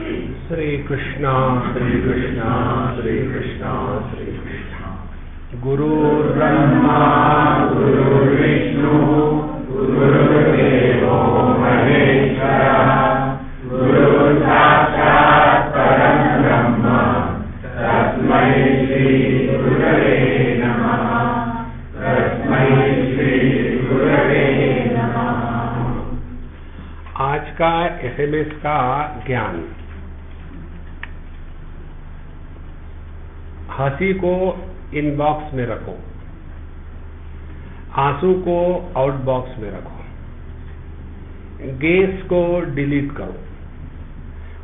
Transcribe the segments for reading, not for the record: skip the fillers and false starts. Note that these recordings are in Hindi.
श्री कृष्णा श्री कृष्णा श्री कृष्णा श्री कृष्णा। गुरुर्ब्रह्मा गुरुर्विष्णु गुरुर्देवो महेश्वरः गुरुः साक्षात् परं ब्रह्म तस्मै श्री गुरवे नमः तस्मै श्री गुरवे नमः। आज का SMS का ज्ञान। हंसी को इनबॉक्स में रखो, आंसू को आउटबॉक्स में रखो, गैस को डिलीट करो,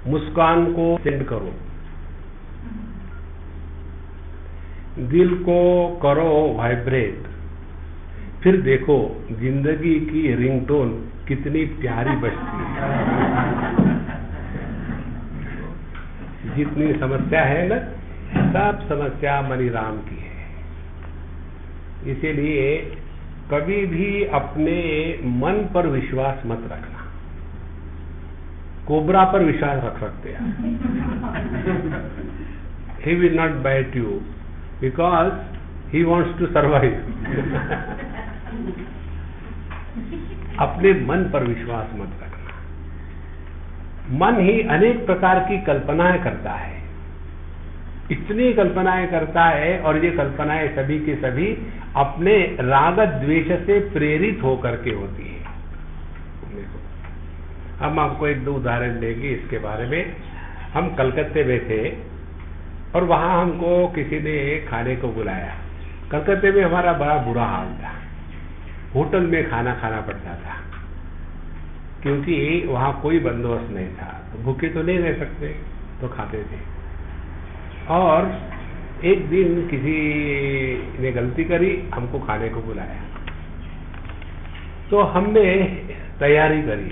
मुस्कान को सेंड करो, दिल को करो वाइब्रेट। फिर देखो जिंदगी की रिंगटोन कितनी प्यारी बजती है। जितनी समस्या है ना, सब समस्या मनीराम की है। इसीलिए कभी भी अपने मन पर विश्वास मत रखना। कोबरा पर विश्वास रख सकते हैं। He will not bite you because he wants to survive. अपने मन पर विश्वास मत रखना। मन ही अनेक प्रकार की कल्पनाएं करता है, इतनी कल्पनाएं करता है, और ये कल्पनाएं सभी के सभी अपने राग द्वेष से प्रेरित होकर के होती है। हम आपको एक दो उदाहरण देंगे इसके बारे में। हम कलकत्ते में थे और वहां हमको किसी ने खाने को बुलाया। कलकत्ते में हमारा बड़ा बुरा हाल था, होटल में खाना खाना पड़ता था क्योंकि वहां कोई बंदोबस्त नहीं था। तो भूखे तो नहीं रह सकते, तो खाते थे। और एक दिन किसी ने गलती करी, हमको खाने को बुलाया। तो हमने तैयारी करी।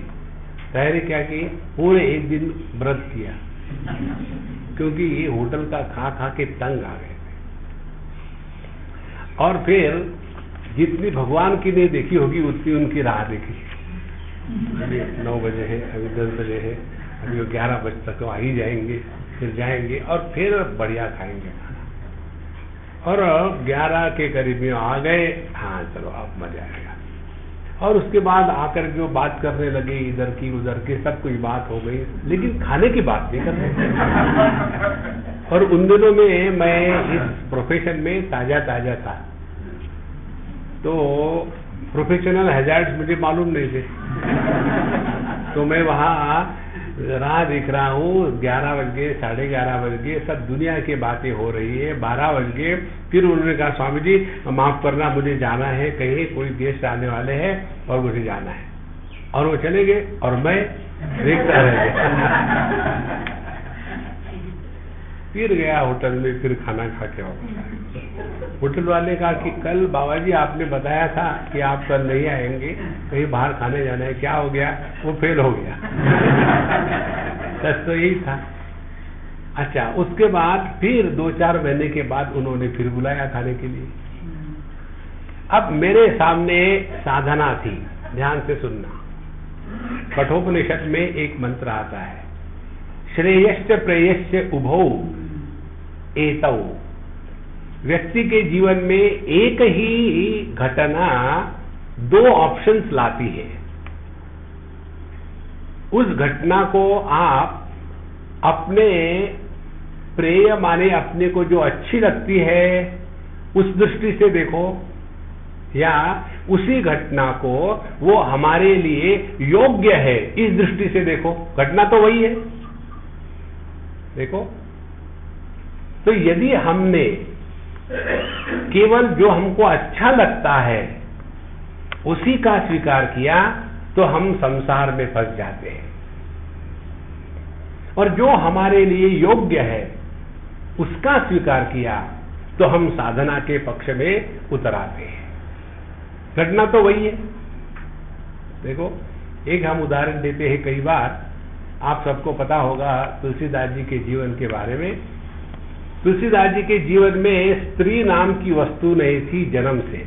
तैयारी क्या की? पूरे एक दिन व्रत किया क्योंकि ये होटल का खा खा के तंग आ गए थे। और फिर जितनी भगवान की नहीं देखी होगी उतनी उनकी राह देखी। अभी 9 बजे है, अभी 10 बजे है, अभी 11 बजे तक तो आ ही जाएंगे, फिर जाएंगे और फिर बढ़िया खाएंगे खाना। और 11 के करीब में आ गए। हाँ चलो अब मजा आएगा। और उसके बाद आकर के वो बात करने लगे, इधर की उधर की, सब कुछ बात हो गई, लेकिन खाने की बात नहीं कर रहे। और उन दिनों में मैं इस प्रोफेशन में ताजा था, तो प्रोफेशनल हैजार्ड्स मुझे मालूम नहीं थे। तो मैं वहाँ राह देख रहा हूँ, 11 बज गए, 11:30 बज गए, सब दुनिया की बातें हो रही है। 12 बज गए। फिर उन्होंने कहा स्वामी जी माफ करना, मुझे जाना है, कहीं कोई गेस्ट आने वाले हैं और मुझे जाना है। और वो चले गए और मैं देखता रह गया। फिर गया होटल में, फिर खाना खा के वापस आया। होटल वाले कहा कि कल बाबा जी आपने बताया था कि आप कल नहीं आएंगे, कहीं बाहर खाने जाना है, क्या हो गया? वो फेल हो गया। सच तो यही था। अच्छा, उसके बाद फिर 2-4 महीने के बाद उन्होंने फिर बुलाया खाने के लिए। अब मेरे सामने साधना थी, ध्यान से सुनना। कठोपनिषद में एक मंत्र आता है, श्रेयश्च प्रेयश्च उभौ एतौ। व्यक्ति के जीवन में एक ही घटना 2 ऑप्शंस लाती है। उस घटना को आप अपने प्रेय माने अपने को जो अच्छी लगती है उस दृष्टि से देखो, या उसी घटना को वो हमारे लिए योग्य है इस दृष्टि से देखो। घटना तो वही है। देखो, तो यदि हमने केवल जो हमको अच्छा लगता है उसी का स्वीकार किया तो हम संसार में फंस जाते हैं, और जो हमारे लिए योग्य है उसका स्वीकार किया तो हम साधना के पक्ष में उतर आते हैं। घटना तो वही है। देखो, एक हम उदाहरण देते हैं। कई बार आप सबको पता होगा तुलसीदास जी के जीवन के बारे में। तुलसीदास जी के जीवन में स्त्री नाम की वस्तु नहीं थी जन्म से,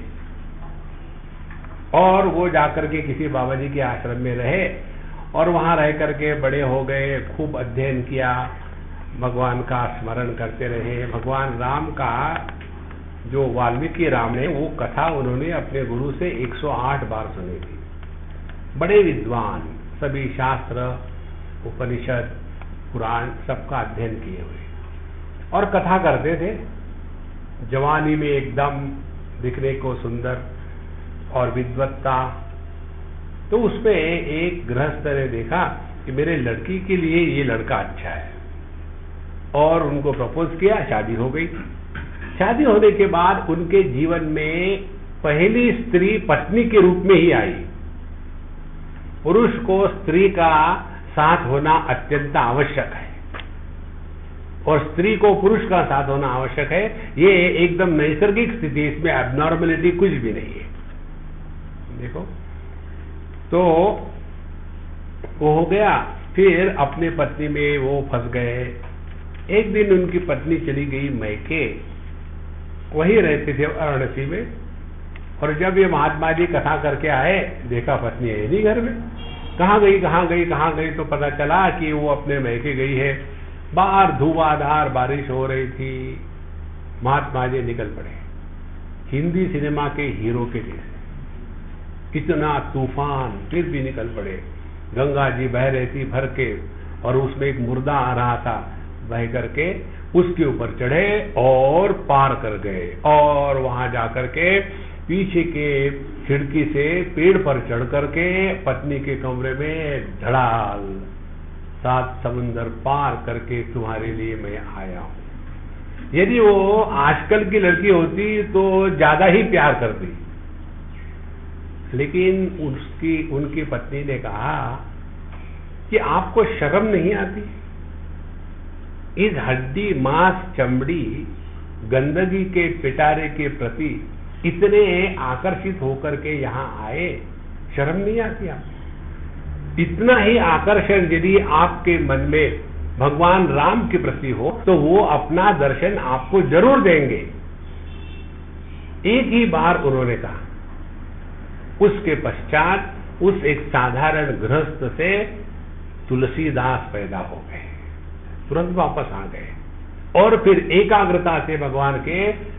और वो जाकर के किसी बाबा जी के आश्रम में रहे और वहां रह करके बड़े हो गए, खूब अध्ययन किया, भगवान का स्मरण करते रहे। भगवान राम का जो वाल्मीकि राम है वो कथा उन्होंने अपने गुरु से 108 बार सुनी थी। बड़े विद्वान, सभी शास्त्र, उपनिषद, पुराण सबका अध्ययन किए हुए और कथा करते थे। जवानी में एकदम दिखने को सुंदर और विद्वत्ता। तो उसमें एक गृहस्थ ने देखा कि मेरे लड़की के लिए ये लड़का अच्छा है और उनको प्रपोज किया, शादी हो गई। शादी होने के बाद उनके जीवन में पहली स्त्री पत्नी के रूप में ही आई। पुरुष को स्त्री का साथ होना अत्यंत आवश्यक है और स्त्री को पुरुष का साथ होना आवश्यक है। ये एकदम नैसर्गिक स्थिति, इसमें एबनॉर्मलिटी कुछ भी नहीं है। देखो, तो वो हो गया। फिर अपनी पत्नी में वो फंस गए। एक दिन उनकी पत्नी चली गई मैके, वहीं रहते थे वाराणसी में, और जब ये महात्मा जी कथा करके आए, देखा पत्नी है नहीं घर में। कहाँ गई कहाँ गई कहाँ गई, तो पता चला कि वो अपने मैके गई है। बाहर धुआंधार बारिश हो रही थी। महात्मा जी निकल पड़े, हिंदी सिनेमा के हीरो के जैसे, कितना तूफान, फिर भी निकल पड़े। गंगा जी बह रही थी भर के, और उसमें एक मुर्दा आ रहा था बह करके, उसके ऊपर चढ़े और पार कर गए। और वहां जाकर के पीछे के खिड़की से पेड़ पर चढ़ करके पत्नी के कमरे में धड़ाल, 7 समुंदर पार करके तुम्हारे लिए मैं आया हूं। यदि वो आजकल की लड़की होती तो ज्यादा ही प्यार करती, लेकिन उनकी पत्नी ने कहा कि आपको शर्म नहीं आती? इस हड्डी मांस चमड़ी गंदगी के पिटारे के प्रति इतने आकर्षित होकर के यहाँ आए, शर्म नहीं आती आपको? इतना ही आकर्षण यदि आपके मन में भगवान राम के प्रति हो तो वो अपना दर्शन आपको जरूर देंगे। एक ही बार उन्होंने कहा। उसके पश्चात उस एक साधारण गृहस्थ से तुलसीदास पैदा हो गए, तुरंत वापस आ गए और फिर एकाग्रता से भगवान के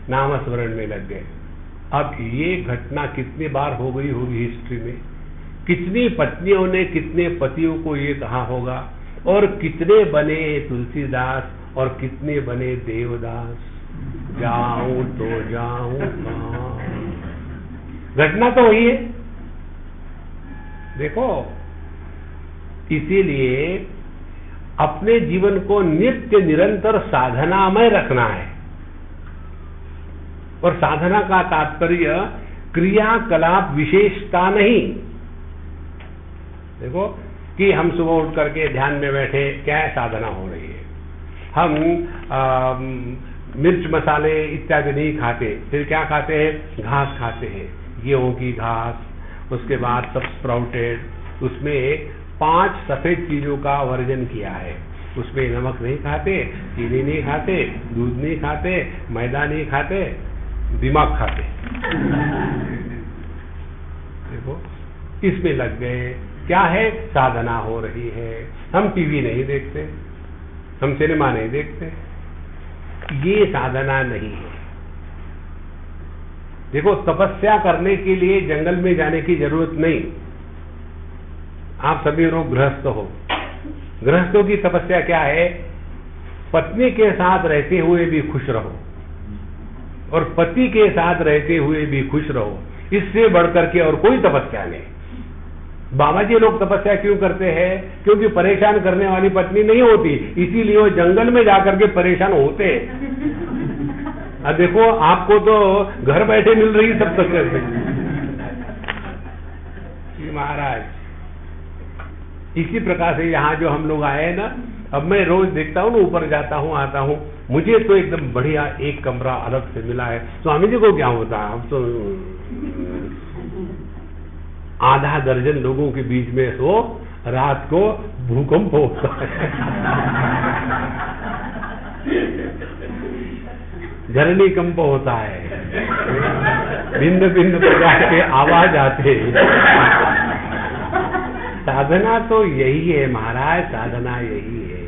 नाम स्मरण में लग गए। अब ये घटना कितनी बार हो गई होगी हिस्ट्री में? कितनी पत्नियों ने कितने पतियों को ये कहा होगा, और कितने बने तुलसीदास और कितने बने देवदास। जाऊं तो जाऊं कहां, घटना तो वही है। देखो, इसीलिए अपने जीवन को नित्य निरंतर साधनामय रखना है। और साधना का तात्पर्य क्रियाकलाप विशेषता नहीं। देखो कि हम सुबह उठ करके ध्यान में बैठे, क्या है? साधना हो रही है। हम मिर्च मसाले इत्यादि नहीं खाते, फिर क्या खाते हैं? घास खाते हैं, गेहूं की घास, उसके बाद सब स्प्राउटेड, उसमें 5 सफेद चीजों का वर्जन किया है। उसमें नमक नहीं खाते, चीनी नहीं खाते, दूध नहीं खाते, मैदा नहीं खाते, दिमाग खाते। देखो, इसमें लग गए। क्या है? साधना हो रही है। हम टीवी नहीं देखते, हम सिनेमा नहीं देखते, ये साधना नहीं है। देखो, तपस्या करने के लिए जंगल में जाने की जरूरत नहीं। आप सभी लोग गृहस्थ हो। गृहस्थों की तपस्या क्या है? पत्नी के साथ रहते हुए भी खुश रहो और पति के साथ रहते हुए भी खुश रहो। इससे बढ़कर के और कोई तपस्या नहीं। बाबा जी लोग तपस्या क्यों करते हैं? क्योंकि परेशान करने वाली पत्नी नहीं होती, इसीलिए वो जंगल में जाकर के परेशान होते हैं। अब देखो, आपको तो घर बैठे मिल रही सब तक। महाराज, इसी प्रकार से यहाँ जो हम लोग आए ना, अब मैं रोज देखता हूँ ना, ऊपर जाता हूँ आता हूँ, मुझे तो एकदम बढ़िया एक कमरा अलग से मिला है। स्वामी जी को क्या होता है? अब तो आधा दर्जन लोगों के बीच में सो, रात को भूकंप होता है, धरणी कंप होता है, भिन्न भिन्न प्रकार के आवाज आते हैं, साधना तो यही है महाराज, साधना यही है।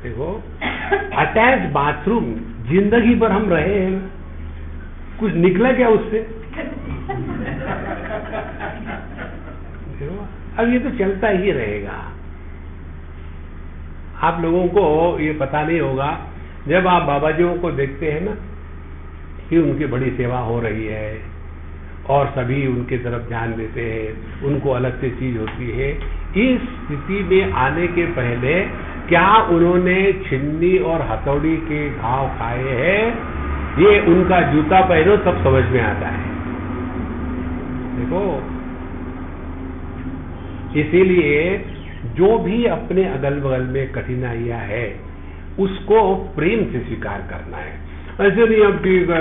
देखो, अटैच बाथरूम जिंदगी भर हम रहे हैं, कुछ निकला क्या उससे? देखो, अब ये तो चलता ही रहेगा। आप लोगों को ये पता नहीं होगा, जब आप बाबाजियों को देखते हैं ना कि उनकी बड़ी सेवा हो रही है और सभी उनके तरफ ध्यान देते हैं, उनको अलग से चीज होती है, इस स्थिति में आने के पहले क्या उन्होंने छिन्नी और हथौड़ी के घाव खाए हैं, ये उनका जूता पहनो तब समझ में आता है। देखो, इसीलिए जो भी अपने अगल बगल में कठिनाइयां है उसको प्रेम से स्वीकार करना है। ऐसे नहीं अब ठीक है,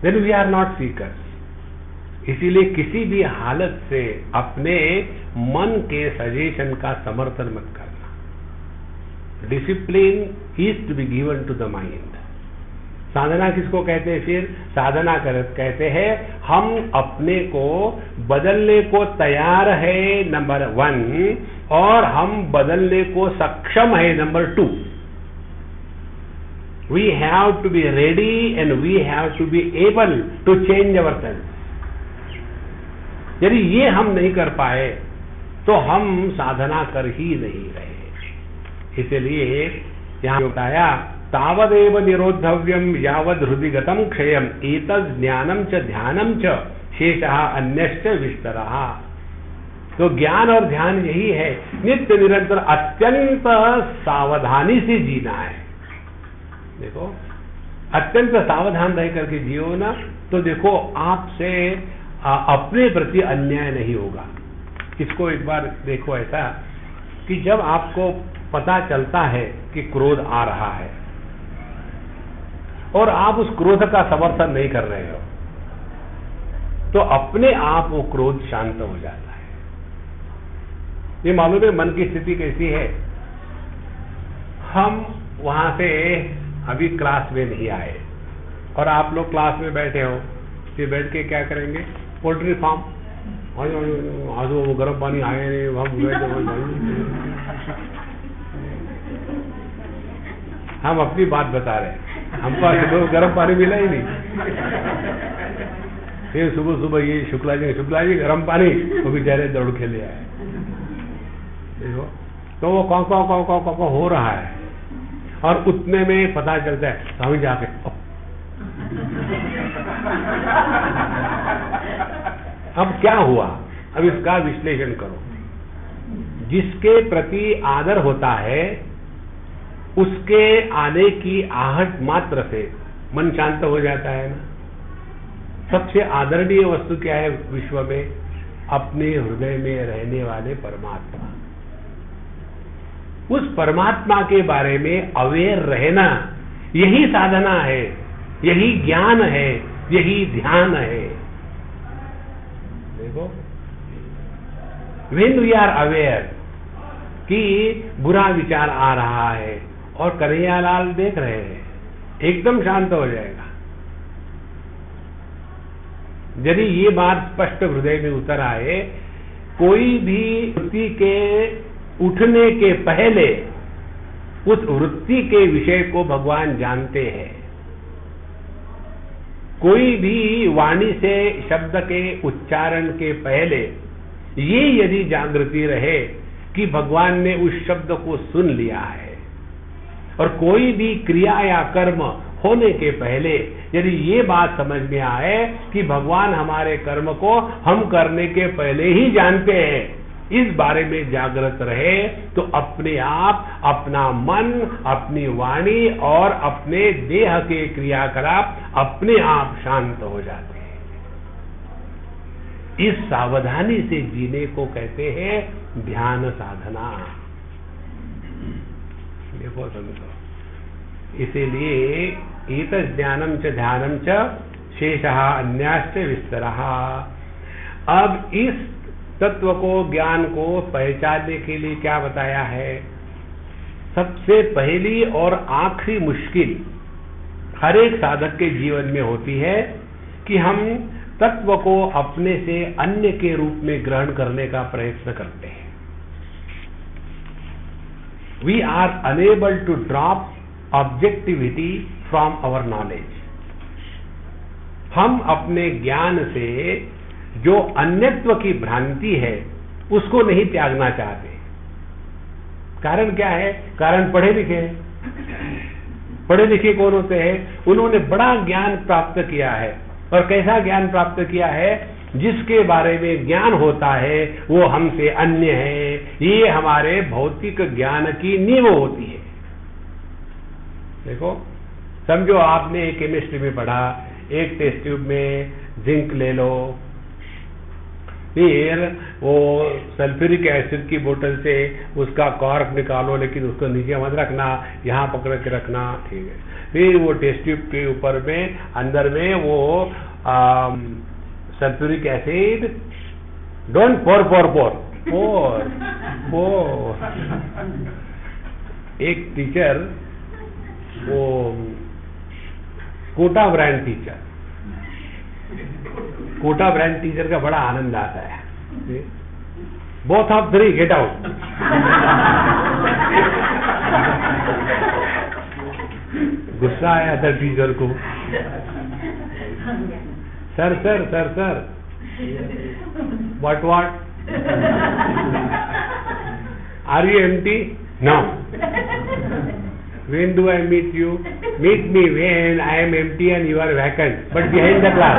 then we are not seekers. इसीलिए किसी भी हालत से अपने मन के सजेशन का समर्थन मत करना। Discipline is to be given to the mind. साधना किसको कहते हैं? फिर साधना कहते हैं हम अपने को बदलने को तैयार है, नंबर 1, और हम बदलने को सक्षम है, number 2। We have to be ready and we have to be able to change our self. यदि ये हम नहीं कर पाए तो हम साधना कर ही नहीं रहे। इसलिए यहां बताया तावदेव निरोधव्यम यावद हृदि गतम क्षयम एतद् ज्ञानम च ध्यानम च शेषः अन्यश्च विस्तरः। तो ज्ञान और ध्यान यही है, नित्य निरंतर अत्यंत सावधानी से जीना है। देखो, अत्यंत सावधान रह करके जियो ना, तो देखो आपसे अपने प्रति अन्याय नहीं होगा। इसको एक बार देखो ऐसा कि जब आपको पता चलता है कि क्रोध आ रहा है और आप उस क्रोध का समर्थन नहीं कर रहे हो, तो अपने आप वो क्रोध शांत हो जाता है। ये मालूम है मन की स्थिति कैसी है? हम वहां से अभी क्लास में नहीं आए और आप लोग क्लास में बैठे हो, फिर बैठ के क्या करेंगे? पोल्ट्री फार्म, आज वो गर्म पानी आए नहीं, हम अपनी बात बता रहे हैं, हमको आज सुबह गर्म पानी मिला ही नहीं। फिर सुबह सुबह ये शुक्ला जी गर्म पानी, वो बेचारे दौड़ के ले आए। देखो, तो वो कौन हो रहा है और उतने में पता चलता है स्वामी जाके अब क्या हुआ? अब इसका विश्लेषण करो। जिसके प्रति आदर होता है उसके आने की आहट मात्र से मन शांत हो जाता है ना। सबसे आदरणीय वस्तु क्या है विश्व में? अपने हृदय में रहने वाले परमात्मा। उस परमात्मा के बारे में अवेयर रहना, यही साधना है, यही ज्ञान है, यही ध्यान है। देखो, व्हेन वी आर अवेयर कि बुरा विचार आ रहा है और कन्हैयालाल देख रहे हैं, एकदम शांत हो जाएगा। यदि ये बात स्पष्ट हृदय में उतर आए, कोई भी वृत्ति के उठने के पहले उस वृत्ति के विषय को भगवान जानते हैं। कोई भी वाणी से शब्द के उच्चारण के पहले ये यदि जागृति रहे कि भगवान ने उस शब्द को सुन लिया है, और कोई भी क्रिया या कर्म होने के पहले यदि ये बात समझ में आए कि भगवान हमारे कर्म को हम करने के पहले ही जानते हैं, इस बारे में जागृत रहे, तो अपने आप अपना मन, अपनी वाणी और अपने देह के क्रियाकलाप अपने आप शांत हो जाते हैं। इस सावधानी से जीने को कहते हैं ध्यान साधना। देखो समझो, इसीलिए एतद् ज्ञानम च ध्यानम च शेषः अन्याश्च विस्तरः। अब इस तत्व को, ज्ञान को पहचानने के लिए क्या बताया है? सबसे पहली और आखिरी मुश्किल हर एक साधक के जीवन में होती है कि हम तत्व को अपने से अन्य के रूप में ग्रहण करने का प्रयत्न करते हैं। We are unable to drop objectivity from our knowledge. हम अपने ज्ञान से जो अन्यत्व की भ्रांति है उसको नहीं त्यागना चाहते। कारण क्या है? कारण पढ़े लिखे हैं। पढ़े लिखे कौन होते हैं? उन्होंने बड़ा ज्ञान प्राप्त किया है। और कैसा ज्ञान प्राप्त किया है? जिसके बारे में ज्ञान होता है वो हमसे अन्य है। ये हमारे भौतिक ज्ञान की नींव होती है। देखो, समझो आपने केमिस्ट्री में पढ़ा, एक टेस्ट ट्यूब में जिंक ले लो, फिर वो सल्फ्यूरिक एसिड की बोतल से उसका कॉर्क निकालो, लेकिन उसको नीचे मत रखना, यहाँ पकड़ के रखना, ठीक है। फिर वो टेस्ट ट्यूब के ऊपर में अंदर में वो सल्फ्यूरिक एसिड, डोंट पोर पोर पोर पोर पोर। एक टीचर, वो कोटा ब्रांड टीचर का बड़ा आनंद आता है। Both of 3 get out. गुस्सा आया था टीचर को। Sir sir sir sir, what are you empty? No. When do I meet you? Meet me when I am empty and you are vacant, but behind the class.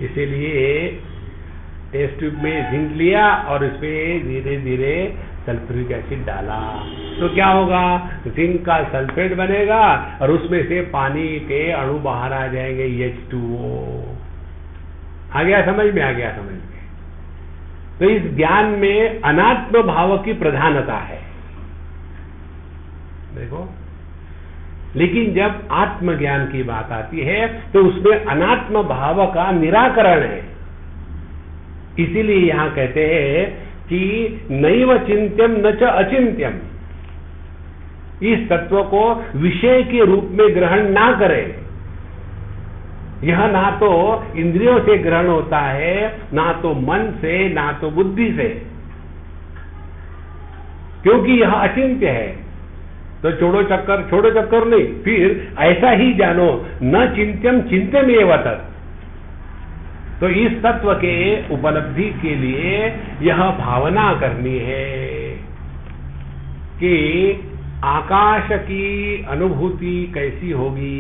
इसीलिए टेस्ट ट्यूब में जिंक लिया और उसमें धीरे धीरे सल्फ्यूरिक एसिड डाला, तो क्या होगा? जिंक का सल्फेट बनेगा और उसमें से पानी के अणु बाहर आ जाएंगे, H2O। आ गया समझ में? आ गया समझ में। तो इस ज्ञान में अनात्म भाव की प्रधानता है, देखो। लेकिन जब आत्मज्ञान की बात आती है तो उसमें अनात्म भाव का निराकरण है। इसीलिए यहां कहते हैं कि नैव चिंत्यम न च अचिंत्यम। इस तत्व को विषय के रूप में ग्रहण ना करें। यह ना तो इंद्रियों से ग्रहण होता है, ना तो मन से, ना तो बुद्धि से, क्योंकि यह अचिंत्य है। तो छोड़ो चक्कर नहीं, फिर ऐसा ही जानो, न चिंत्यम चिंत्यम एव तत्। तो इस तत्व के उपलब्धि के लिए यह भावना करनी है कि आकाश की अनुभूति कैसी होगी।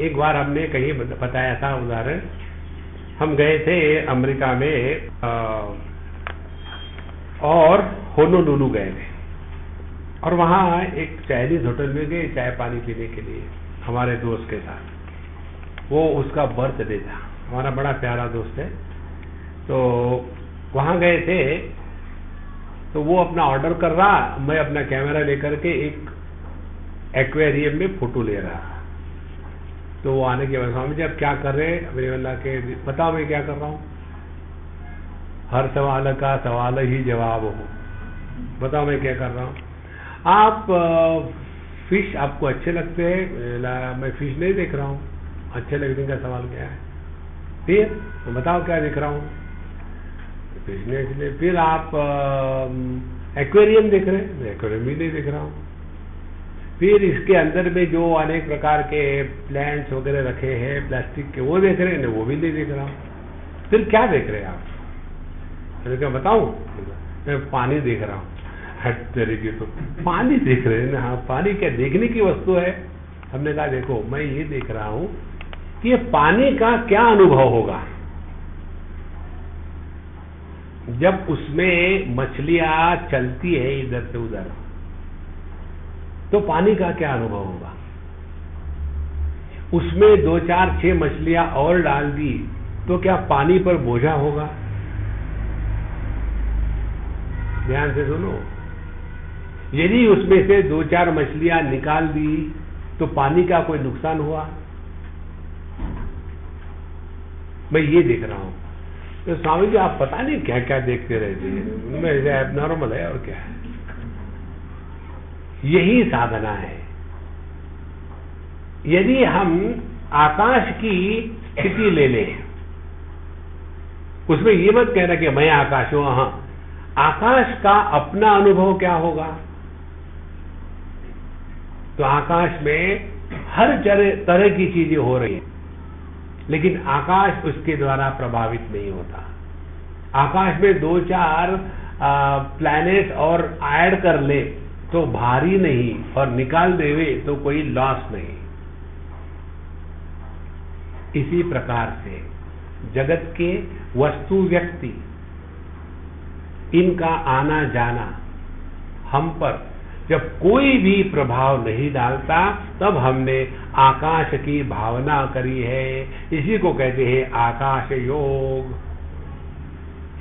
एक बार हमने कहीं बताया था उदाहरण, हम गए थे अमेरिका में और होनोलुलु गए थे, और वहाँ एक चाइनीज होटल में गए चाय पानी पीने के लिए हमारे दोस्त के साथ। वो उसका बर्थडे था, हमारा बड़ा प्यारा दोस्त है। तो वहाँ गए थे, तो वो अपना ऑर्डर कर रहा, मैं अपना कैमरा लेकर के एक एक्वेरियम में फोटो ले रहा। तो वो आने के बाद, स्वामी जी आप क्या कर रहे हैं? मेरे अल्लाह के, बताओ मैं क्या कर रहा हूँ? हर सवाल का सवाल ही जवाब हो, बताओ मैं क्या कर रहा हूँ? आप फिश आपको अच्छे लगते हैं? मैं फिश नहीं देख रहा हूँ। अच्छे लगने का सवाल क्या है? फिर तो बताओ क्या देख रहा हूँ? फिश नहीं, इसलिए। फिर आप एक्वेरियम देख रहे हैं? एक्वेरियम भी नहीं देख रहा हूँ। फिर इसके अंदर में जो अनेक प्रकार के प्लांट्स वगैरह रखे हैं प्लास्टिक के, वो देख रहे हैं? वो भी नहीं देख रहा हूँ। फिर क्या देख रहे हैं आप? मैंने क्या बताऊं? मैं पानी देख रहा हूँ। हट तरीके, तो पानी देख रहे हैं ना? हाँ, पानी क्या देखने की वस्तु है? हमने कहा देखो मैं ये देख रहा हूं कि ये पानी का क्या अनुभव होगा जब उसमें मछलियां चलती है इधर से उधर, तो पानी का क्या अनुभव होगा? उसमें 2, 4, 6 मछलियां और डाल दी तो क्या पानी पर बोझा होगा? ध्यान से सुनो। यदि उसमें से 2, 4 मछलियां निकाल दी तो पानी का कोई नुकसान हुआ? मैं ये देख रहा हूं। तो स्वामी जी आप पता नहीं क्या क्या देखते रहते हैं, उनमें ऐसे एबनॉर्मल है और क्या है। यही साधना है। यदि हम आकाश की स्थिति ले लें, उसमें ये मत कहना कि मैं आकाश हूं, हाँ, आकाश का अपना अनुभव क्या होगा। तो आकाश में हर तरह की चीजें हो रही हैं, लेकिन आकाश उसके द्वारा प्रभावित नहीं होता। आकाश में 2-4 प्लैनेट और ऐड कर ले तो भारी नहीं, और निकाल देवे तो कोई लॉस नहीं। इसी प्रकार से जगत के वस्तु व्यक्ति, इनका आना जाना हम पर जब कोई भी प्रभाव नहीं डालता, तब हमने आकाश की भावना करी है। इसी को कहते हैं आकाश योग।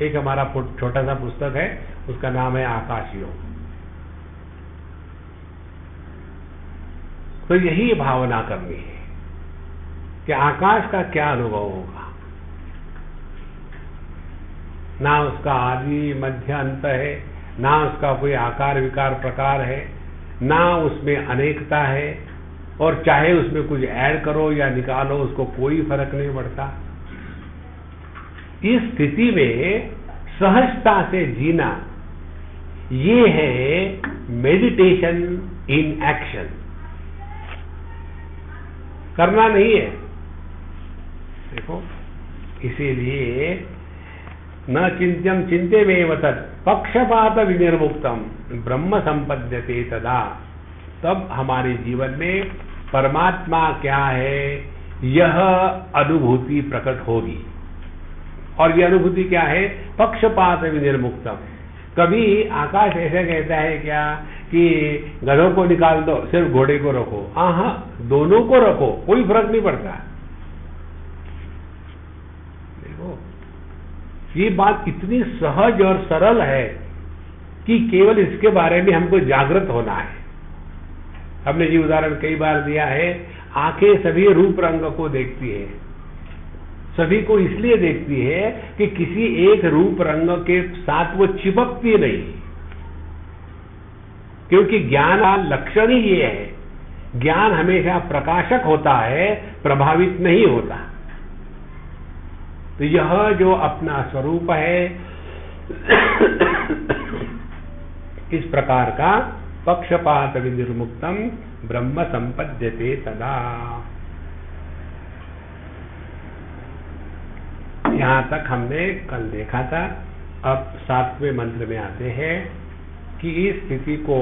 एक हमारा छोटा सा पुस्तक है, उसका नाम है आकाश योग। तो यही भावना करनी है कि आकाश का क्या अनुभव होगा। ना उसका आदि मध्य अंत है, ना उसका कोई आकार विकार प्रकार है, ना उसमें अनेकता है, और चाहे उसमें कुछ ऐड करो या निकालो उसको कोई फर्क नहीं पड़ता। इस स्थिति में सहजता से जीना, ये है मेडिटेशन इन एक्शन। करना नहीं है, देखो, इसीलिए न चिंत्यम चिंतेमेव तत् पक्षपात विनिर्मुक्तम ब्रह्म संपद्यते तदा। तब हमारे जीवन में परमात्मा क्या है, यह अनुभूति प्रकट होगी। और यह अनुभूति क्या है, पक्षपात विनिर्मुक्तम। कभी आकाश ऐसे कहता है क्या कि गधों को निकाल दो, सिर्फ घोड़े को रखो। हाँ, दोनों को रखो, कोई फर्क नहीं पड़ता। देखो, ये बात इतनी सहज और सरल है कि केवल इसके बारे में हमको जागृत होना है। हमने ये उदाहरण कई बार दिया है, आंखें सभी रूप रंग को देखती है, सभी को इसलिए देखती है कि किसी एक रूप रंग के साथ वो चिपकती नहीं, क्योंकि ज्ञान का लक्षण ही ये है, ज्ञान हमेशा प्रकाशक होता है, प्रभावित नहीं होता। तो यह जो अपना स्वरूप है, इस प्रकार का पक्षपात विनिर्मुक्तम ब्रह्म संपद्यते तदा। यहां तक हमने कल देखा था। अब 7वें मंत्र में आते हैं कि इस स्थिति को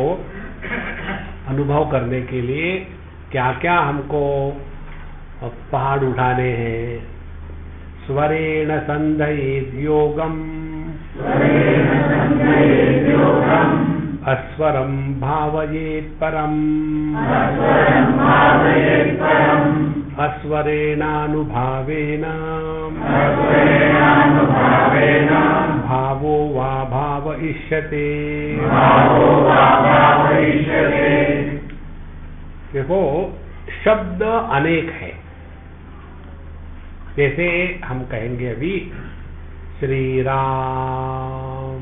अनुभव करने के लिए क्या क्या हमको पहाड़ उठाने हैं। स्वरेण संधयेत् योगम अस्वरम भावयेत् परम अस्वरेणानुभावेन भावो वा भावयिष्यते। देखो, शब्द अनेक है। जैसे हम कहेंगे अभी श्री राम,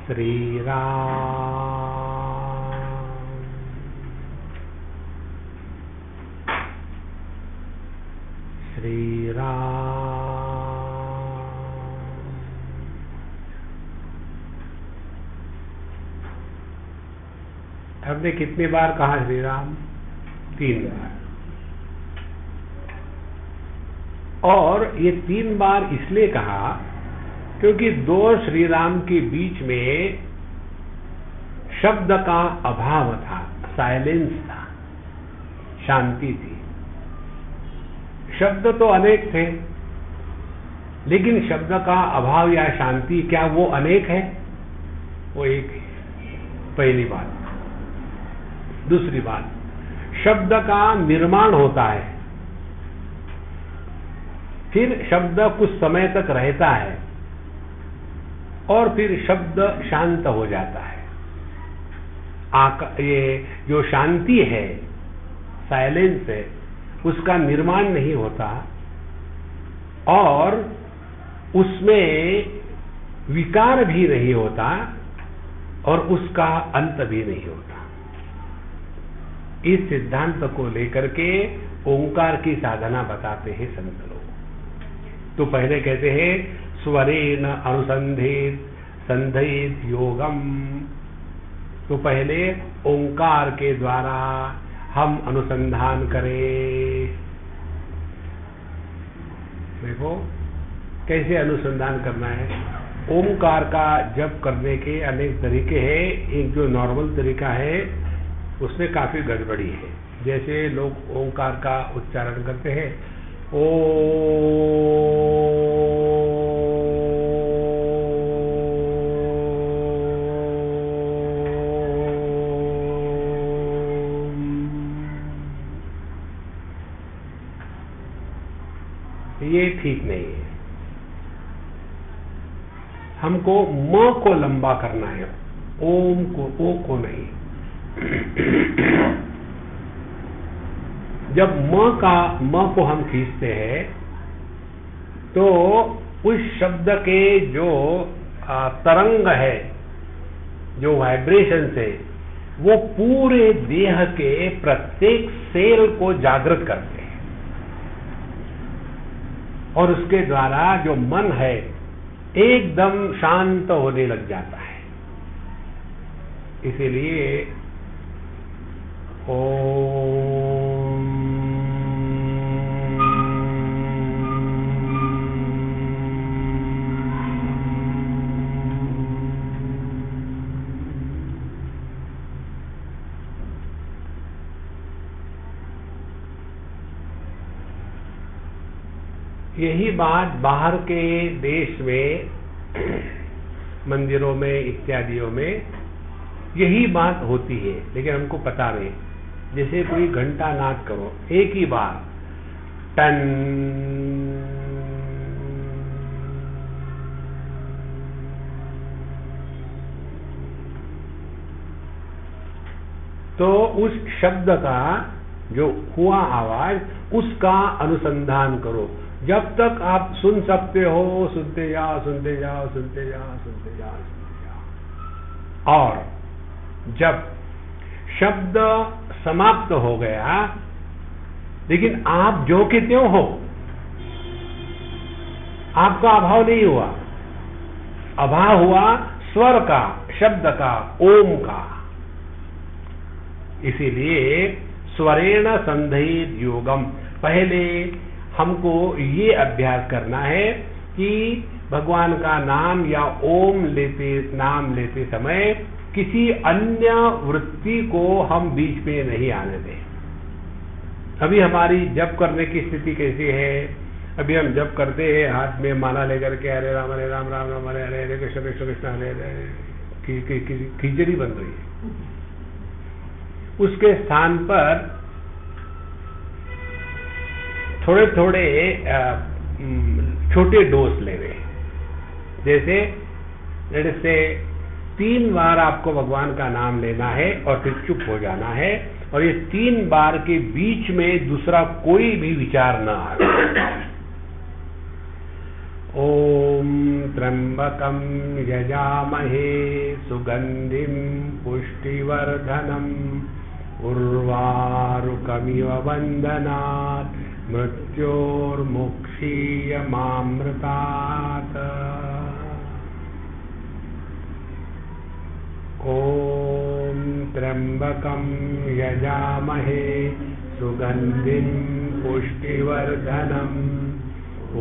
श्री राम, श्री राम। हमने कितनी बार कहा श्री राम? 3 बार। और ये 3 बार इसलिए कहा क्योंकि 2 श्री राम के बीच में शब्द का अभाव था, साइलेंस था, शांति थी। शब्द तो अनेक थे, लेकिन शब्द का अभाव या शांति, क्या वो अनेक है? वो एक है। पहली बात। दूसरी बात, शब्द का निर्माण होता है, फिर शब्द कुछ समय तक रहता है और फिर शब्द शांत हो जाता है। ये जो शांति है, साइलेंस है, उसका निर्माण नहीं होता और उसमें विकार भी नहीं होता और उसका अंत भी नहीं होता। इस सिद्धांत को लेकर के ओंकार की साधना बताते हैं संत लोग। तो पहले कहते हैं स्वरेण अनुसंधेत संधेत योगम। तो पहले ओंकार के द्वारा हम अनुसंधान करें। देखो कैसे अनुसंधान करना है। ओंकार का जप करने के अनेक तरीके हैं। एक जो नॉर्मल तरीका है उसमें काफी गड़बड़ी है। जैसे लोग ओंकार का उच्चारण करते हैं ओ, ये ठीक नहीं है। हमको म को लंबा करना है, ओम को, ओ को नहीं। जब म को हम खींचते हैं तो उस शब्द के जो तरंग है, जो वाइब्रेशन है, वो पूरे देह के प्रत्येक सेल को जागृत करते हैं और उसके द्वारा जो मन है एकदम शांत होने लग जाता है। इसीलिए ओम यही बात बाहर के देश में मंदिरों में इत्यादियों में यही बात होती है, लेकिन हमको पता नहीं। जैसे कोई घंटा नाद करो एक ही बार, टन, तो उस शब्द का जो हुआ आवाज उसका अनुसंधान करो। जब तक आप सुन सकते हो सुनते जाओ, सुनते जाओ, सुनते जाओ, सुनते जाओ, सुनते जाओ। और जब शब्द समाप्त हो गया लेकिन आप जो के त्यों हो, आपका अभाव नहीं हुआ। अभाव हुआ स्वर का, शब्द का, ओम का। इसीलिए स्वरेण संधेत योगम। पहले हमको ये अभ्यास करना है कि भगवान का नाम या ओम नाम लेते समय किसी अन्य वृत्ति को हम बीच में नहीं आने दें। अभी हमारी जप करने की स्थिति कैसी है? अभी हम जप करते हैं हाथ में माला लेकर के हरे राम राम राम हरे हरे, हरे कृष्ण कृष्ण कृष्ण हरे हरे, खिचड़ी बन रही है। उसके स्थान पर थोड़े थोड़े छोटे डोज ले रहे। जैसे 3 बार आपको भगवान का नाम लेना है और फिर चुप हो जाना है, और ये 3 बार के बीच में दूसरा कोई भी विचार न आए। ओम त्र्यंबकम यजामहे सुगंधिम पुष्टिवर्धनम उर्वारुकमिव वंदनात् मृत्योर्मुक्षीयमामृतात्। ओम त्र्यंबकम यजामहे सुगंधिम पुष्टिवर्धनम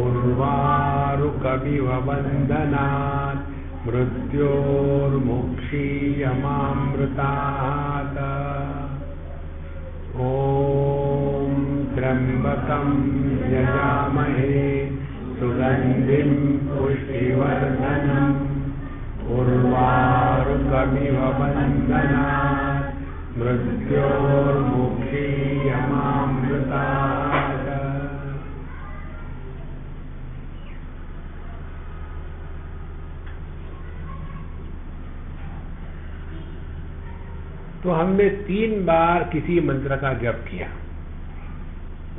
उर्वारुकमिव वंदनात् मृत्योर्मुक्षीयमामृतात्। ओम त्र्यंबकम यजामहे सुगंधिम पुष्टिवर्धनम उर्वारुकमिव वंदनात् मृत्योर्मुक्षीयमामृतात्। तो हमने 3 बार किसी मंत्र का जप किया,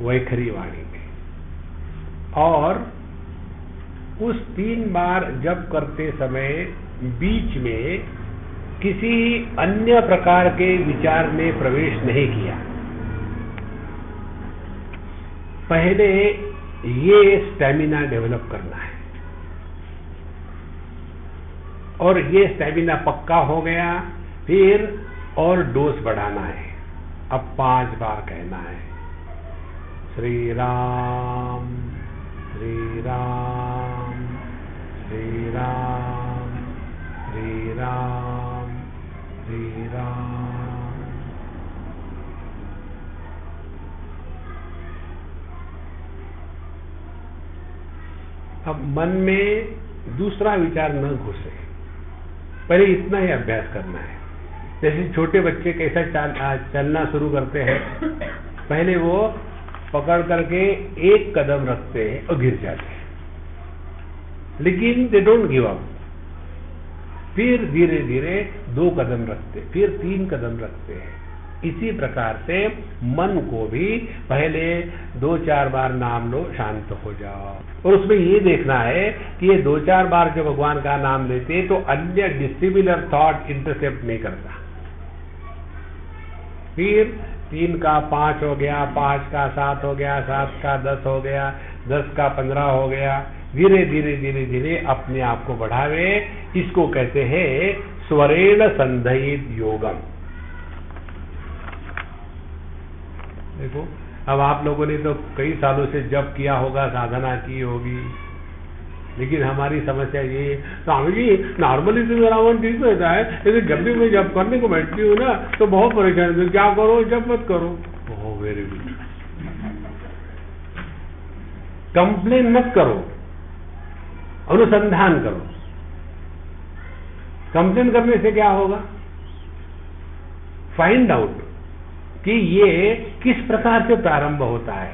वैखरी वाणी में। और उस 3 बार जप करते समय बीच में किसी अन्य प्रकार के विचार ने प्रवेश नहीं किया। पहले ये स्टैमिना डेवलप करना है, और ये स्टैमिना पक्का हो गया, फिर और डोज बढ़ाना है। अब 5 बार कहना है, श्री राम श्री राम श्री राम श्री राम श्री राम। अब मन में दूसरा विचार न घुसे, पहले इतना ही अभ्यास करना है। जैसे छोटे बच्चे कैसा चलना शुरू करते हैं, पहले वो पकड़ करके 1 कदम रखते हैं और गिर जाते हैं, लेकिन दे डोंट गिव अप। फिर धीरे धीरे 2 कदम रखते, फिर 3 कदम रखते हैं। इसी प्रकार से मन को भी पहले 2-4 बार नाम लो, शांत हो जाओ, और उसमें ये देखना है कि ये 2-4 बार जो भगवान का नाम लेते हैं तो अन्य डिसिमिलर थॉट इंटरसेप्ट नहीं करता। फिर 3 का 5 हो गया, 5 का 7 हो गया, 7 का 10 हो गया, 10 का 15 हो गया। धीरे धीरे धीरे धीरे अपने आप को बढ़ावे। इसको कहते हैं स्वरेण संधयित योगम। देखो, अब आप लोगों ने तो कई सालों से जप किया होगा, साधना की होगी, लेकिन हमारी समस्या ये, स्वामी जी नॉर्मली तो मेरा मन ठीक रहता है, लेकिन जब भी मैं जप करने को बैठती हूँ ना तो बहुत परेशान है। क्या करो? जप मत करो। Oh very good. कंप्लेन मत करो, अनुसंधान करो। कंप्लेन करने से क्या होगा? फाइंड आउट कि ये किस प्रकार से प्रारंभ होता है।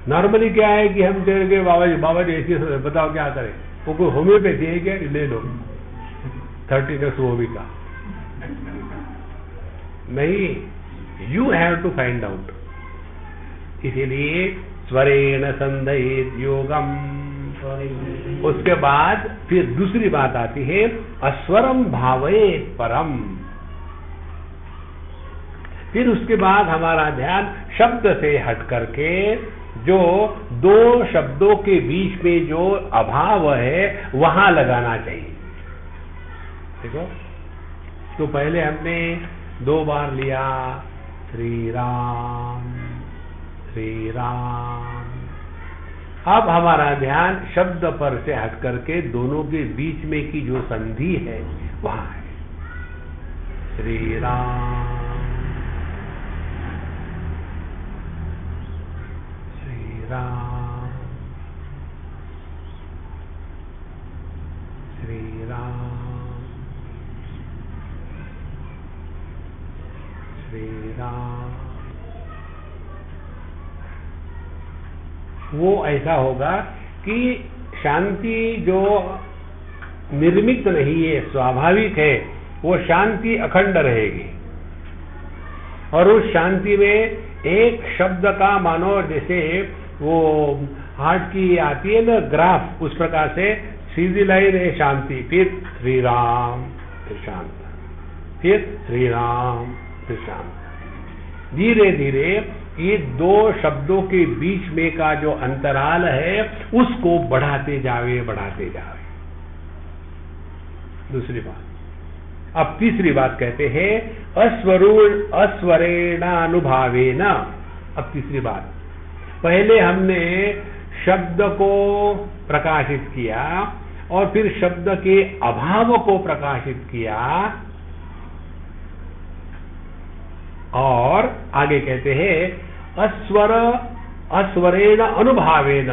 नॉर्मली क्या है कि हम कह के बाबा जी ऐसी बताओ क्या करें, वो कोई होम्योपैथी है क्या? ले लो 30 वो का नहीं, you have to find out. इसीलिए स्वरेण संधयेत योगम। उसके बाद फिर दूसरी बात आती है अस्वरम भावेत परम। फिर उसके बाद हमारा ध्यान शब्द से हट करके जो 2 शब्दों के बीच में जो अभाव है वहां लगाना चाहिए। देखो, तो पहले हमने 2 बार लिया श्री राम श्री राम। अब हमारा ध्यान शब्द पर से हट करके दोनों के बीच में की जो संधि है वहां है। श्री राम श्री राम श्री राम श्री राम। वो ऐसा होगा कि शांति जो निर्मित नहीं है, स्वाभाविक है, वो शांति अखंड रहेगी। और उस शांति में एक शब्द का मानो जैसे वो हार्ट की आती है ना ग्राफ, उस प्रकार से सीधी लाइन है शांति। फिर श्री राम, फिर शांत, फिर श्री राम, फिर शांत। धीरे धीरे ये 2 शब्दों के बीच में का जो अंतराल है उसको बढ़ाते जावे, बढ़ाते जावे। दूसरी बात। अब तीसरी बात कहते हैं अस्वरेणानुभावेन। अब तीसरी बात, पहले हमने शब्द को प्रकाशित किया और फिर शब्द के अभाव को प्रकाशित किया, और आगे कहते हैं अस्वरेण अनुभावेन।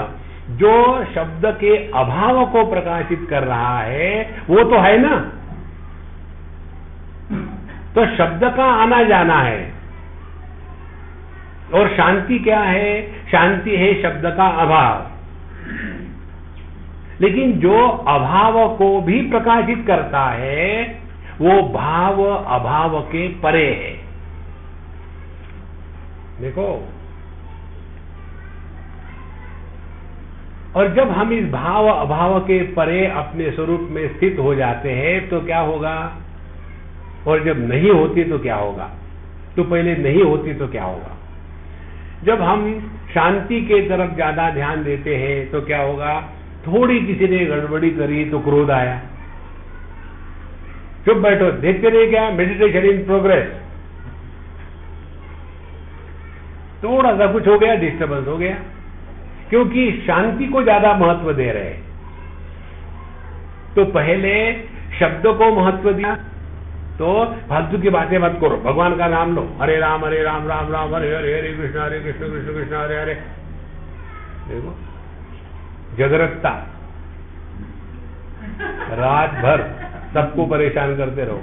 जो शब्द के अभाव को प्रकाशित कर रहा है वो तो है ना, तो शब्द का आना जाना है। और शांति क्या है? शांति है शब्द का अभाव। लेकिन जो अभाव को भी प्रकाशित करता है वो भाव अभाव के परे है। देखो, और जब हम इस भाव अभाव के परे अपने स्वरूप में स्थित हो जाते हैं तो क्या होगा, और जब नहीं होती तो क्या होगा। तो पहले नहीं होती तो क्या होगा, जब हम शांति के तरफ ज्यादा ध्यान देते हैं तो क्या होगा, थोड़ी किसी ने गड़बड़ी करी तो क्रोध आया, चुप बैठो, देखते रहे क्या, मेडिटेशन इन प्रोग्रेस, थोड़ा सा कुछ हो गया, डिस्टर्बेंस हो गया, क्योंकि शांति को ज्यादा महत्व दे रहे हैं। तो पहले शब्द को महत्व दिया, तो फालतू की बातें मत करो, भगवान का नाम लो, हरे राम राम राम हरे हरे, हरे कृष्ण कृष्ण कृष्ण हरे हरे। देखो जागरूकता, रात भर सबको परेशान करते रहो,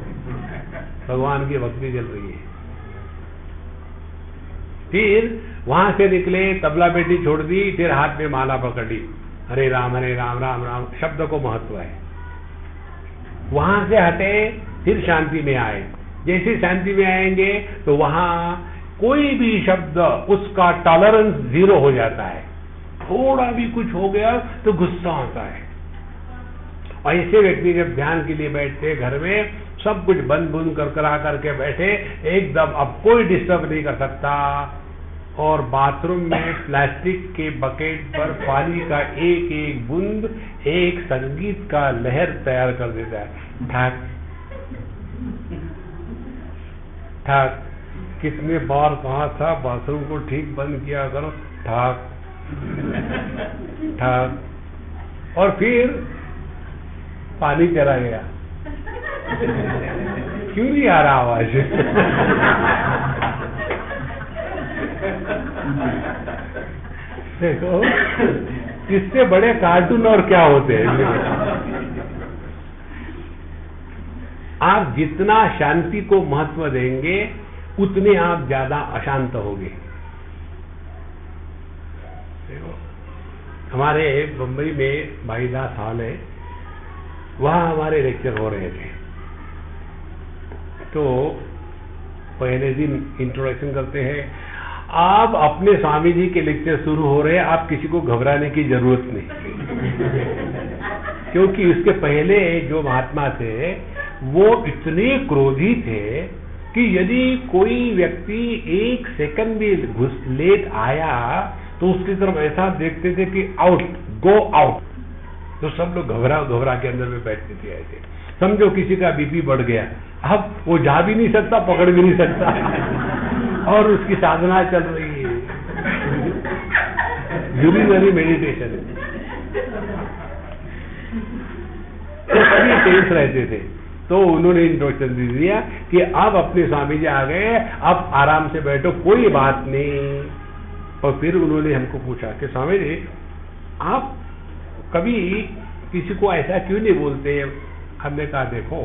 भगवान की भक्ति चल रही है। फिर वहां से निकले, तबला पेटी छोड़ दी, फिर हाथ में माला पकड़ ली, हरे राम राम राम, शब्द को महत्व है। वहां से हटे, फिर शांति में आए। जैसे शांति में आएंगे तो वहां कोई भी शब्द, उसका टॉलरेंस 0 हो जाता है। थोड़ा भी कुछ हो गया तो गुस्सा आता है। और ऐसे व्यक्ति जब ध्यान के लिए बैठते घर में, सब कुछ बंद बुंद कर करा करके बैठे, एकदम अब कोई डिस्टर्ब नहीं कर सकता, और बाथरूम में प्लास्टिक के बकेट पर पानी का एक एक बूंद एक संगीत का लहर तैयार कर देता है। ठाक ठाक, कितने बार कहा था बाथरूम को ठीक बंद किया करो, ठाक ठाक, और फिर पानी चला गया। क्यों नहीं आ रहा आवाज? देखो, इससे बड़े कार्टून और क्या होते हैं। आप जितना शांति को महत्व देंगे उतने आप ज्यादा अशांत होंगे। देखो, हमारे बम्बई में भाईदास हॉल है, वहां हमारे लेक्चर हो रहे थे। तो पहले दिन इंट्रोडक्शन करते हैं, आप अपने स्वामी जी के लेक्चर शुरू हो रहे हैं, आप किसी को घबराने की जरूरत नहीं। क्योंकि उसके पहले जो महात्मा थे वो इतने क्रोधी थे कि यदि कोई व्यक्ति 1 सेकंड भी लेट आया तो उसकी तरफ ऐसा देखते थे कि आउट, गो आउट। तो सब लोग घबरा के अंदर में बैठते थे ऐसे। समझो किसी का बीपी बढ़ गया, अब वो जा भी नहीं सकता, पकड़ भी नहीं सकता, और उसकी साधना चल रही है, यूरिनरी मेडिटेशन है। तो सभी टेंस रहते थे। तो उन्होंने इंस्ट्रक्शन दे दिया कि अब अपने स्वामी जी आ गए, अब आराम से बैठो, कोई बात नहीं। और फिर उन्होंने हमको पूछा कि स्वामी जी, आप कभी किसी को ऐसा क्यों नहीं बोलते? हमने कहा देखो,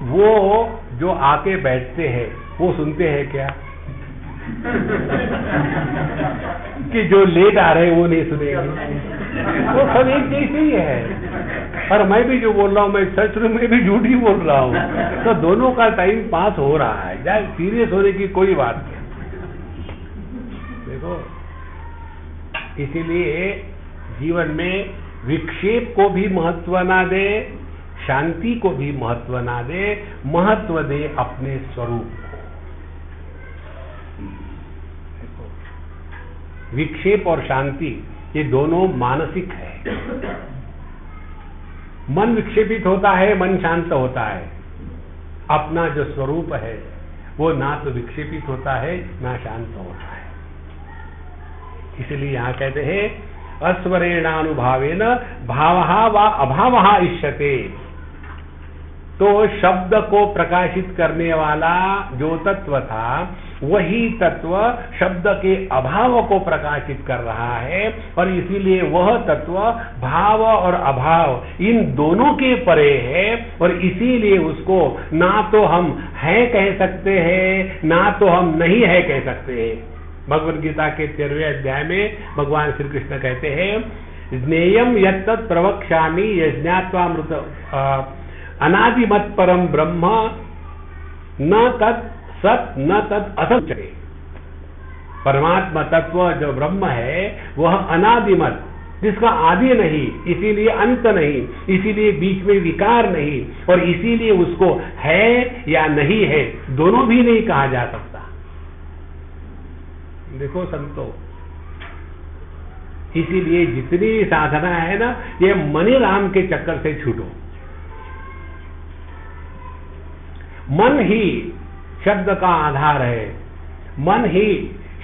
वो जो आके बैठते हैं वो सुनते हैं क्या? कि जो लेट आ रहे हैं वो नहीं सुनेंगे। वो सब एक जैसे ही है। और मैं भी जो बोल रहा हूँ, मैं सच में भी झूठ ही बोल रहा हूँ। तो दोनों का टाइम पास हो रहा है, जाए सीरियस होने की कोई बात नहीं। देखो, इसीलिए जीवन में विक्षेप को भी महत्व ना दे, शांति को भी महत्व ना दे, महत्व दे अपने स्वरूप को। विक्षेप और शांति ये दोनों मानसिक है। मन विक्षेपित होता है, मन शांत होता है। अपना जो स्वरूप है वो ना तो विक्षेपित होता है ना शांत होता है। इसलिए यहां कहते हैं अस्वरेणानुभावेन भावः वा अभावः इष्यते। तो शब्द को प्रकाशित करने वाला जो तत्व था, वही तत्व शब्द के अभाव को प्रकाशित कर रहा है, और इसीलिए वह तत्व भाव और अभाव इन दोनों के परे है, और इसीलिए उसको ना तो हम है कह सकते हैं, ना तो हम नहीं है कह सकते हैं। भगवद गीता के 13वें अध्याय में भगवान श्री कृष्ण कहते हैं, ज्ञेयम यत्तत् प्रवक्ष्यामि यज्ञात्वामृत अनादिमत परम ब्रह्म न तत् सत न तत् असत। परमात्मा तत्व जो ब्रह्म है वह अनादिमत, जिसका आदि नहीं, इसीलिए अंत नहीं, इसीलिए बीच में विकार नहीं, और इसीलिए उसको है या नहीं है दोनों भी नहीं कहा जा सकता। देखो संतो, इसीलिए जितनी साधना है ना, ये मनी राम के चक्कर से छूटो। मन ही शब्द का आधार है, मन ही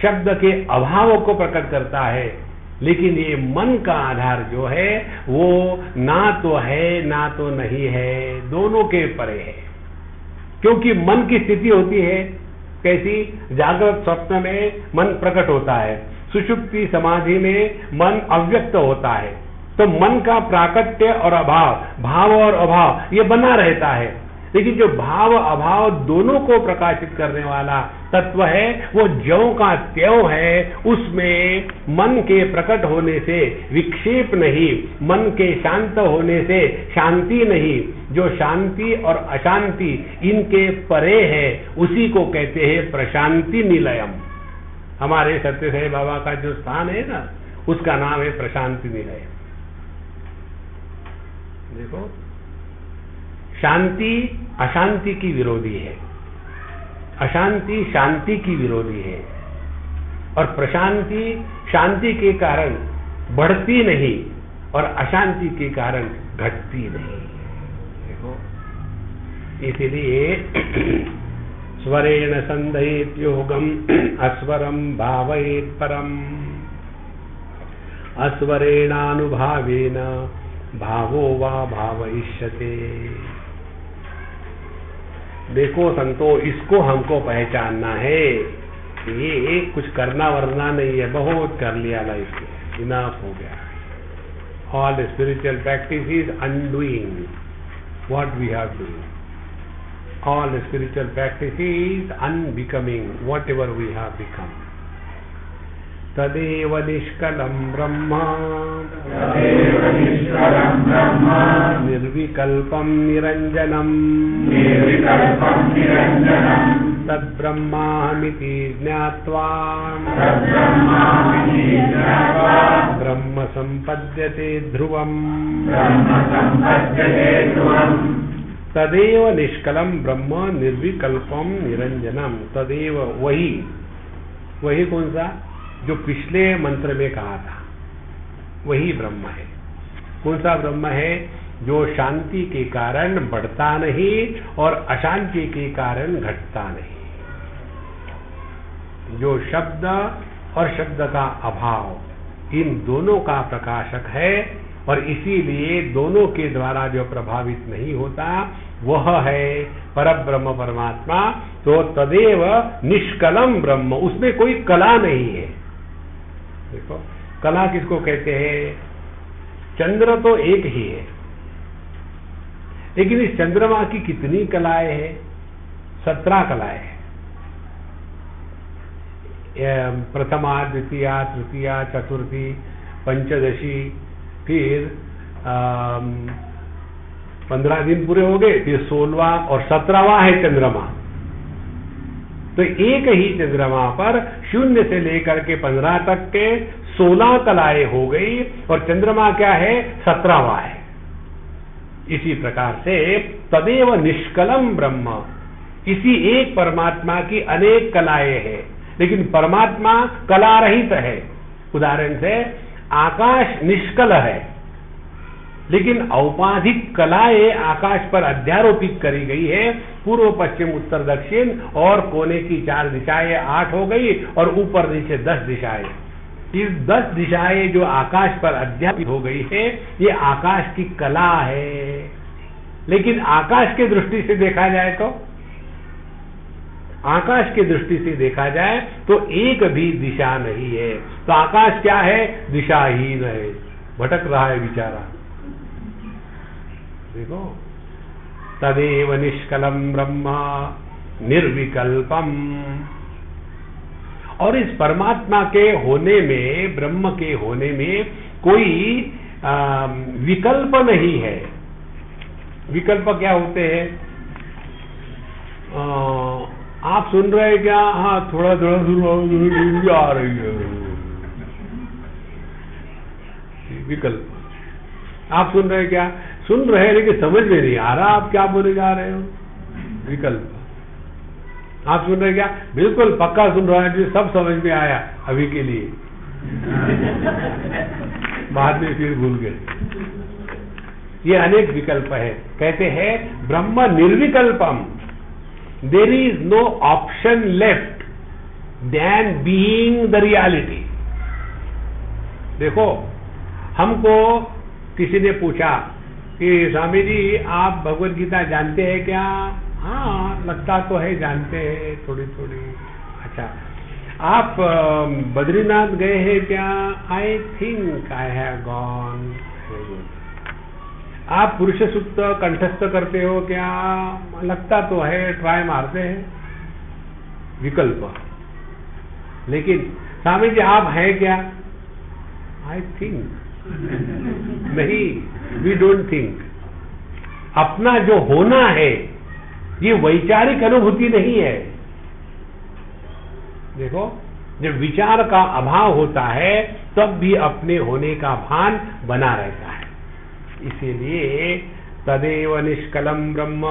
शब्द के अभाव को प्रकट करता है, लेकिन ये मन का आधार जो है वो ना तो है ना तो नहीं है, दोनों के परे है। क्योंकि मन की स्थिति होती है कैसी? जागृत स्वप्न में मन प्रकट होता है, सुषुप्ति समाधि में मन अव्यक्त होता है। तो मन का प्राकट्य और अभाव, भाव और अभाव ये बना रहता है, लेकिन जो भाव अभाव दोनों को प्रकाशित करने वाला तत्व है वो ज्यों का त्यों है। उसमें मन के प्रकट होने से विक्षेप नहीं, मन के शांत होने से शांति नहीं, जो शांति और अशांति इनके परे है उसी को कहते हैं प्रशांति निलयम। हमारे सत्य साई बाबा का जो स्थान है ना, उसका नाम है प्रशांति निलय। देखो, शांति अशांति की विरोधी है, अशांति शांति की विरोधी है, और प्रशांति शांति के कारण बढ़ती नहीं और अशांति के कारण घटती नहीं। देखो, इसलिए स्वरेण संधयेत योगम अस्वरम भावयेत परम, अस्वरेणानुभावेन भावो वा भावयिष्यते। देखो संतो, इसको हमको पहचानना है। ये कुछ करना वरना नहीं है, बहुत कर लिया लाइफ में, इनफ हो गया। All spiritual practice is undoing what we have doing, all spiritual practice is unbecoming what ever we have become. तदेव निष्कलं ब्रह्म निर्विकल्पं निरञ्जनम् तद्ब्रह्माहमिति ज्ञात्वा ब्रह्म सम्पद्यते ध्रुवम्। तदेव निष्कलं ब्रह्म निर्विकल्पम निरंजनम। तदेव, वही कौन सा? जो पिछले मंत्र में कहा था, वही ब्रह्म है। कौन सा ब्रह्म है? जो शांति के कारण बढ़ता नहीं और अशांति के कारण घटता नहीं, जो शब्द और शब्द का अभाव इन दोनों का प्रकाशक है, और इसीलिए दोनों के द्वारा जो प्रभावित नहीं होता वह है परब्रह्म परमात्मा। तो तदेव निष्कलम ब्रह्म, उसमें कोई कला नहीं है। देखो, कला किसको कहते हैं? चंद्र तो एक ही है, लेकिन इस चंद्रमा की कितनी कलाएं हैं? 17 कलाएं हैं। प्रथमा, द्वितीया, तृतीया, चतुर्थी, पंचदशी, फिर 15 दिन पूरे हो गए, फिर 16वां और 17वां है चंद्रमा। तो एक ही चंद्रमा पर 0 से लेकर के 15 तक के 16 कलाएं हो गई, और चंद्रमा क्या है? 17वां है। इसी प्रकार से तदेव निष्कलम ब्रह्म, इसी एक परमात्मा की अनेक कलाएं हैं, लेकिन परमात्मा कला रहित है। उदाहरण से आकाश निष्कल है, लेकिन औपाधिक कलाएं आकाश पर अध्यारोपित करी गई है। पूर्व पश्चिम उत्तर दक्षिण और कोने की 4 दिशाएं 8 हो गई, और ऊपर नीचे 10 दिशाएं। इस 10 दिशाएं जो आकाश पर अध्यापित हो गई है, ये आकाश की कला है। लेकिन आकाश की दृष्टि से देखा जाए तो, आकाश की दृष्टि से देखा जाए तो एक भी दिशा नहीं है। तो आकाश क्या है? दिशाहीन है, भटक रहा है बेचारा। देखो, तदेव निष्कलम ब्रह्म निर्विकल्पम। और इस परमात्मा के होने में, ब्रह्म के होने में कोई विकल्प नहीं है। विकल्प क्या होते हैं? आप सुन रहे हैं क्या? हाँ, थोड़ा थोड़ा सुन आ रही है। विकल्प। आप सुन रहे हैं क्या? सुन रहे हैं लेकिन समझ में नहीं आ रहा आप क्या बोले जा रहे हो। विकल्प। आप सुन रहे हैं क्या? बिल्कुल पक्का सुन रहा है, सब समझ में आया अभी के लिए, बाद में फिर भूल गए। ये अनेक विकल्प है। कहते हैं ब्रह्म निर्विकल्पम, there is no option left than being the reality. देखो, हमको किसी ने पूछा कि स्वामी जी आप भगवत गीता जानते हैं क्या? हाँ, लगता तो है जानते हैं थोड़ी थोड़ी। अच्छा, आप बद्रीनाथ गए हैं क्या? I think I have gone. आप पुरुष सूक्त कंठस्थ करते हो क्या? लगता तो है, ट्राई मारते हैं। विकल्प। लेकिन स्वामी जी आप हैं क्या? I think. नहीं, वी डोंट थिंक। अपना जो होना है ये वैचारिक अनुभूति नहीं है। देखो, जब विचार का अभाव होता है तब भी अपने होने का भान बना रहता है। इसीलिए तदेव निष्कलम ब्रह्म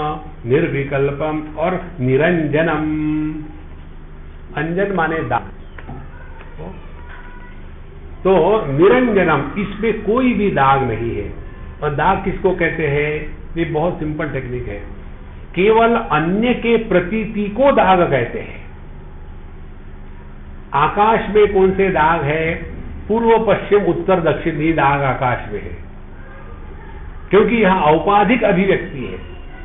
निर्विकल्पम और निरंजनम। अंजन माने दाग। तो निरंजनम, इसमें कोई भी दाग नहीं है। और दाग किसको कहते हैं? ये बहुत सिंपल टेक्निक है। केवल अन्य के प्रतीति को दाग कहते हैं। आकाश में कौन से दाग है? पूर्व पश्चिम उत्तर दक्षिण ही दाग आकाश में है, क्योंकि यह औपाधिक अभिव्यक्ति है,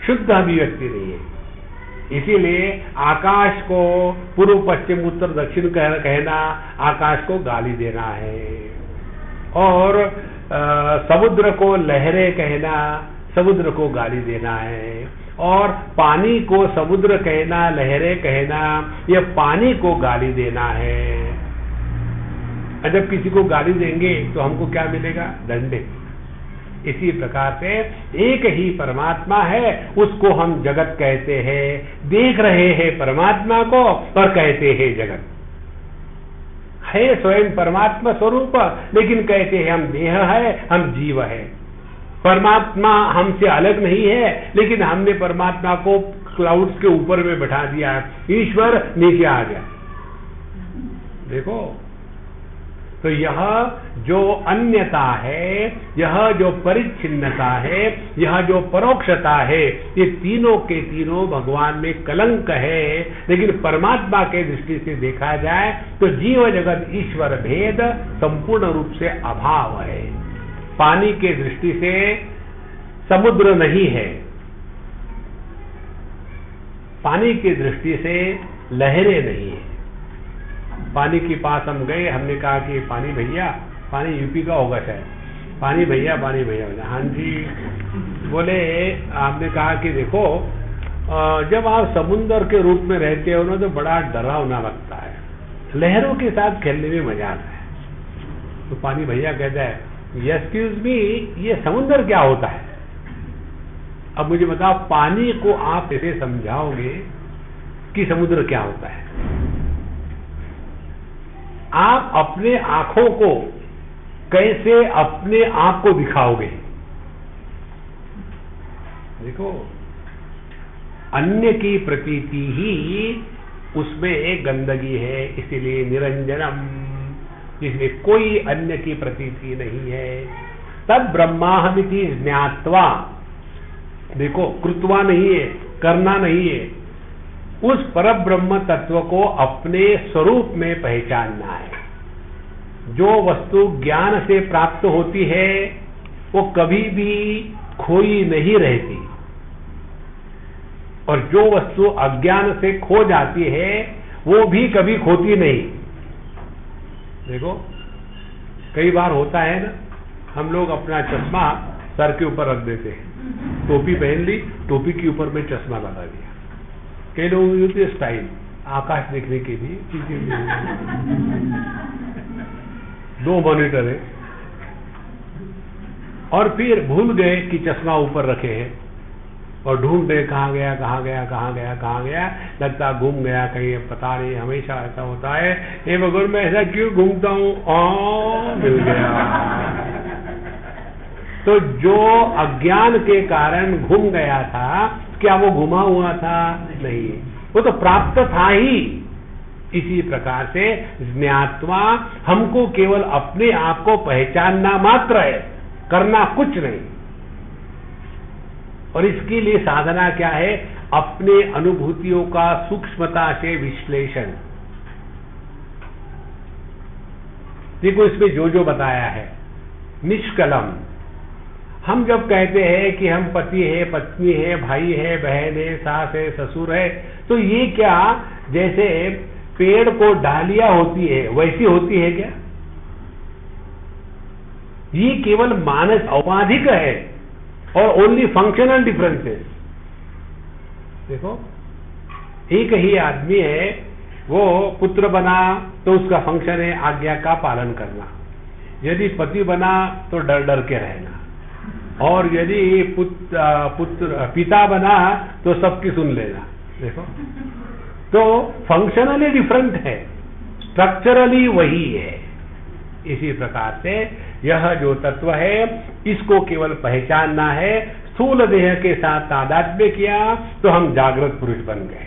शुद्ध अभिव्यक्ति नहीं है। इसीलिए आकाश को पूर्व पश्चिम उत्तर दक्षिण कहना आकाश को गाली देना है, और समुद्र को लहरें कहना समुद्र को गाली देना है, और पानी को समुद्र कहना लहरें कहना यह पानी को गाली देना है। जब किसी को गाली देंगे तो हमको क्या मिलेगा? दंडे। इसी प्रकार से एक ही परमात्मा है, उसको हम जगत कहते हैं। देख रहे हैं परमात्मा को और कहते हैं जगत है। स्वयं परमात्मा स्वरूप, लेकिन कहते हैं हम देह है, हम जीव है। परमात्मा हमसे अलग नहीं है, लेकिन हमने परमात्मा को क्लाउड्स के ऊपर में बैठा दिया है, ईश्वर नीचे आ गया। देखो, तो यह जो अन्यता है, यह जो परिच्छिन्नता है, यह जो परोक्षता है, ये तीनों के तीनों भगवान में कलंक है। लेकिन परमात्मा के दृष्टि से देखा जाए तो जीव जगत ईश्वर भेद संपूर्ण रूप से अभाव है। पानी के दृष्टि से समुद्र नहीं है, पानी की दृष्टि से लहरें नहीं है। पानी के पास हम गए, हमने कहा कि पानी भैया, पानी यूपी का होगा शायद, पानी भैया पानी भैया। हाँ जी, बोले, आपने कहा कि देखो जब आप समुद्र के रूप में रहते हो ना तो बड़ा डरावना लगता है, लहरों के साथ खेलने में मजा आता है। तो पानी भैया कहता है, एक्सक्यूज मी, ये समुद्र क्या होता है? अब मुझे बताओ, पानी को आप ऐसे समझाओगे कि समुद्र क्या होता है? आप अपने आंखों को कैसे अपने आप को दिखाओगे? देखो, अन्य की प्रतीति ही उसमें एक गंदगी है, इसीलिए निरंजनम, जिसमें कोई अन्य की प्रतीति नहीं है। तद ब्रह्माहमिति ज्ञात्वा, देखो कृत्वा नहीं है, करना नहीं है, उस परब्रह्म तत्व को अपने स्वरूप में पहचानना है। जो वस्तु ज्ञान से प्राप्त होती है वो कभी भी खोई नहीं रहती, और जो वस्तु अज्ञान से खो जाती है वो भी कभी खोती नहीं। देखो, कई बार होता है ना, हम लोग अपना चश्मा सर के ऊपर रख देते हैं, टोपी पहन ली, टोपी के ऊपर में चश्मा लगा दिया। कई लोग यूज स्टाइल आकाश देखने के लिए, दो मॉनिटर है, और फिर भूल गए कि चश्मा ऊपर रखे हैं, और ढूंढ रहे कहाँ गया कहाँ गया कहाँ गया कहाँ गया, लगता घूम गया कहीं, पता नहीं। हमेशा ऐसा होता है, हे भगवान मैं ऐसा क्यों घूमता हूँ, मिल गया। तो जो अज्ञान के कारण घूम गया था, क्या वो घुमा हुआ था? नहीं, वो तो प्राप्त था ही। इसी प्रकार से ज्ञात्वा हमको केवल अपने आप को पहचानना मात्र है, करना कुछ नहीं। और इसके लिए साधना क्या है? अपने अनुभूतियों का सूक्ष्मता से विश्लेषण। देखो इसमें जो जो बताया है, निष्कलम। हम जब कहते हैं कि हम पति है, पत्नी है, भाई है, बहन है, सास है, ससुर है, तो ये क्या जैसे पेड़ को डालियां होती है वैसी होती है क्या? ये केवल मानस औपाधिक है और ओनली फंक्शनल डिफरेंसेस। देखो एक ही आदमी है, वो पुत्र बना तो उसका फंक्शन है आज्ञा का पालन करना, यदि पति बना तो डर डर के रहना, और यदि पिता बना तो सबकी सुन लेना। देखो तो फंक्शनली डिफरेंट है, स्ट्रक्चरली वही है। इसी प्रकार से यह जो तत्व है इसको केवल पहचानना है। स्थूल देह के साथ तादात्म्य किया तो हम जागृत पुरुष बन गए,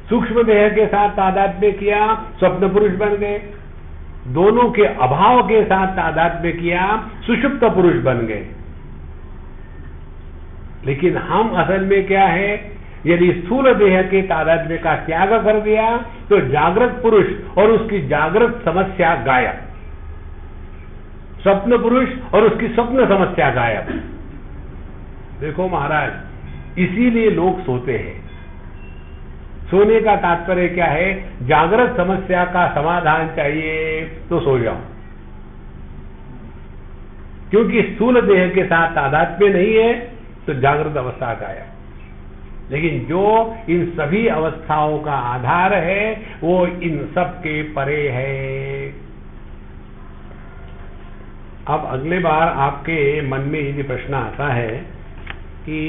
सूक्ष्म देह के साथ तादात्म्य किया स्वप्न पुरुष बन गए, दोनों के अभाव के साथ तादात्म्य किया सुषुप्त पुरुष बन गए। लेकिन हम असल में क्या है? यदि स्थूल देह के तादात्म्य का त्याग कर दिया तो जागृत पुरुष और उसकी जागृत समस्या गायब, स्वप्न पुरुष और उसकी स्वप्न समस्या गायब। देखो महाराज, इसीलिए लोग सोते हैं। सोने का तात्पर्य क्या है? जागृत समस्या का समाधान चाहिए तो सो जाओ, क्योंकि स्थूल देह के साथ तादात्म्य नहीं है तो जागृत अवस्था गायब। लेकिन जो इन सभी अवस्थाओं का आधार है वो इन सब के परे है। अब अगले बार आपके मन में यदि प्रश्न आता है कि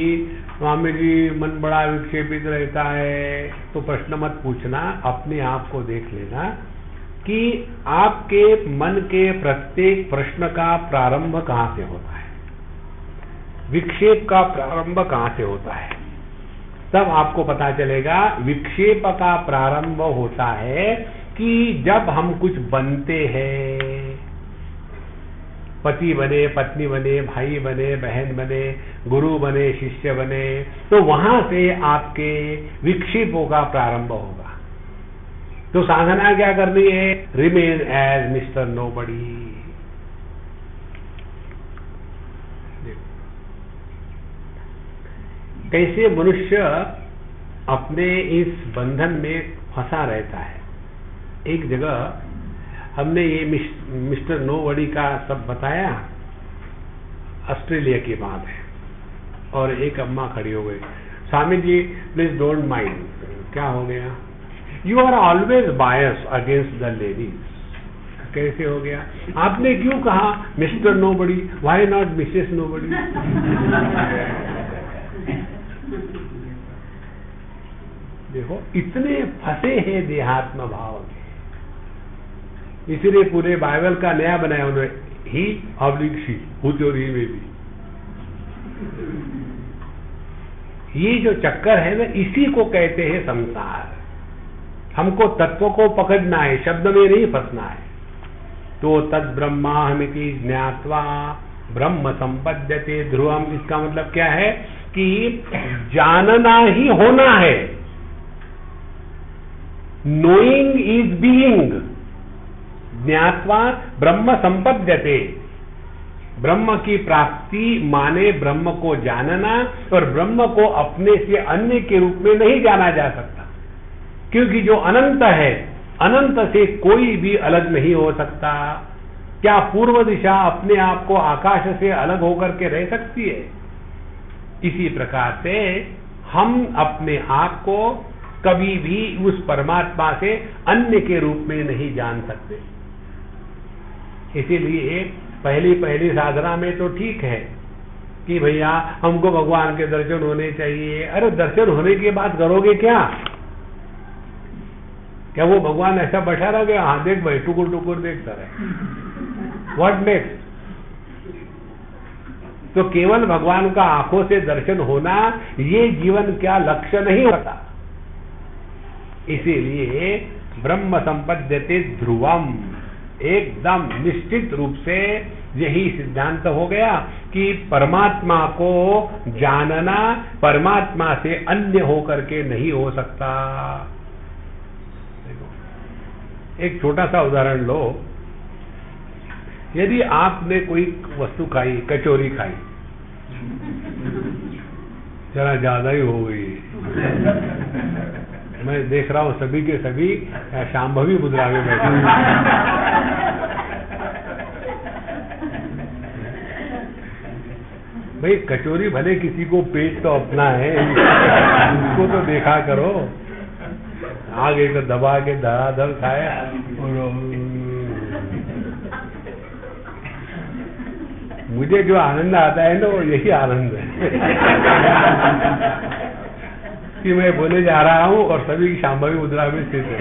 स्वामी जी मन बड़ा विक्षेपित रहता है, तो प्रश्न मत पूछना, अपने आप को देख लेना कि आपके मन के प्रत्येक प्रश्न का प्रारंभ कहां से होता है, विक्षेप का प्रारंभ कहां से होता है। तब आपको पता चलेगा विक्षेप का प्रारंभ होता है कि जब हम कुछ बनते हैं, पति बने, पत्नी बने, भाई बने, बहन बने, गुरु बने, शिष्य बने, तो वहां से आपके विक्षेपों का प्रारंभ होगा। तो साधना क्या करनी है? Remain as mister nobody. कैसे मनुष्य अपने इस बंधन में फंसा रहता है। एक जगह हमने ये मिस्टर नोबडी का सब बताया, ऑस्ट्रेलिया की बात है, और एक अम्मा खड़ी हो गई, Swami ji please don't mind. क्या हो गया? You are always bias against the ladies. कैसे हो गया? आपने क्यों कहा mister nobody, why not Mrs nobody? देखो इतने फंसे हैं देहात्म भाव में, इसलिए पूरे बाइबल का नया बनाया उन्होंने, ही ऑब्लिक शी, हुत और ही में भी। ये जो चक्कर है ना, इसी को कहते हैं संसार। हमको तत्व को पकड़ना है, शब्द में नहीं फंसना है। तो तद ब्रह्माहमिति ज्ञात्वा ब्रह्म संपद्यते ध्रुवम। इसका मतलब क्या है कि जानना ही होना है। नोइंग इज बीइंग, ज्ञात्वा ब्रह्म संपद्यते। ब्रह्म की प्राप्ति माने ब्रह्म को जानना, और ब्रह्म को अपने से अन्य के रूप में नहीं जाना जा सकता, क्योंकि जो अनंत है, अनंत से कोई भी अलग नहीं हो सकता। क्या पूर्व दिशा अपने आप को आकाश से अलग होकर के रह सकती है? इसी प्रकार से हम अपने आप को कभी भी उस परमात्मा से अन्य के रूप में नहीं जान सकते। इसीलिए पहली साधना में तो ठीक है कि भैया हमको भगवान के दर्शन होने चाहिए। अरे दर्शन होने के बाद करोगे क्या? क्या वो भगवान ऐसा बैठा रह गया, हाँ देख भाई टुकुर टुकुर देखता रहे, व्हाट नेक्स्ट? तो केवल भगवान का आंखों से दर्शन होना ये जीवन क्या लक्ष्य नहीं होता। इसीलिए ब्रह्म संपद्यते ध्रुवम, एकदम निश्चित रूप से यही सिद्धांत हो गया कि परमात्मा को जानना परमात्मा से अन्य होकर के नहीं हो सकता। एक छोटा सा उदाहरण लो, यदि आपने कोई वस्तु खाई, कचौरी खाई, जरा ज्यादा ही हो गई, मैं देख रहा हूं सभी के सभी शांभवी मुद्रा में बैठे। भाई कचौरी भले किसी को पेट तो अपना है, उसको तो देखा करो। आगे तो दबा के धड़ाधड़ खाया और मुझे जो आनंद आता है ना वो यही आनंद है कि मैं बोले जा रहा हूं और सभी की शांभवी मुद्रा में स्थित है।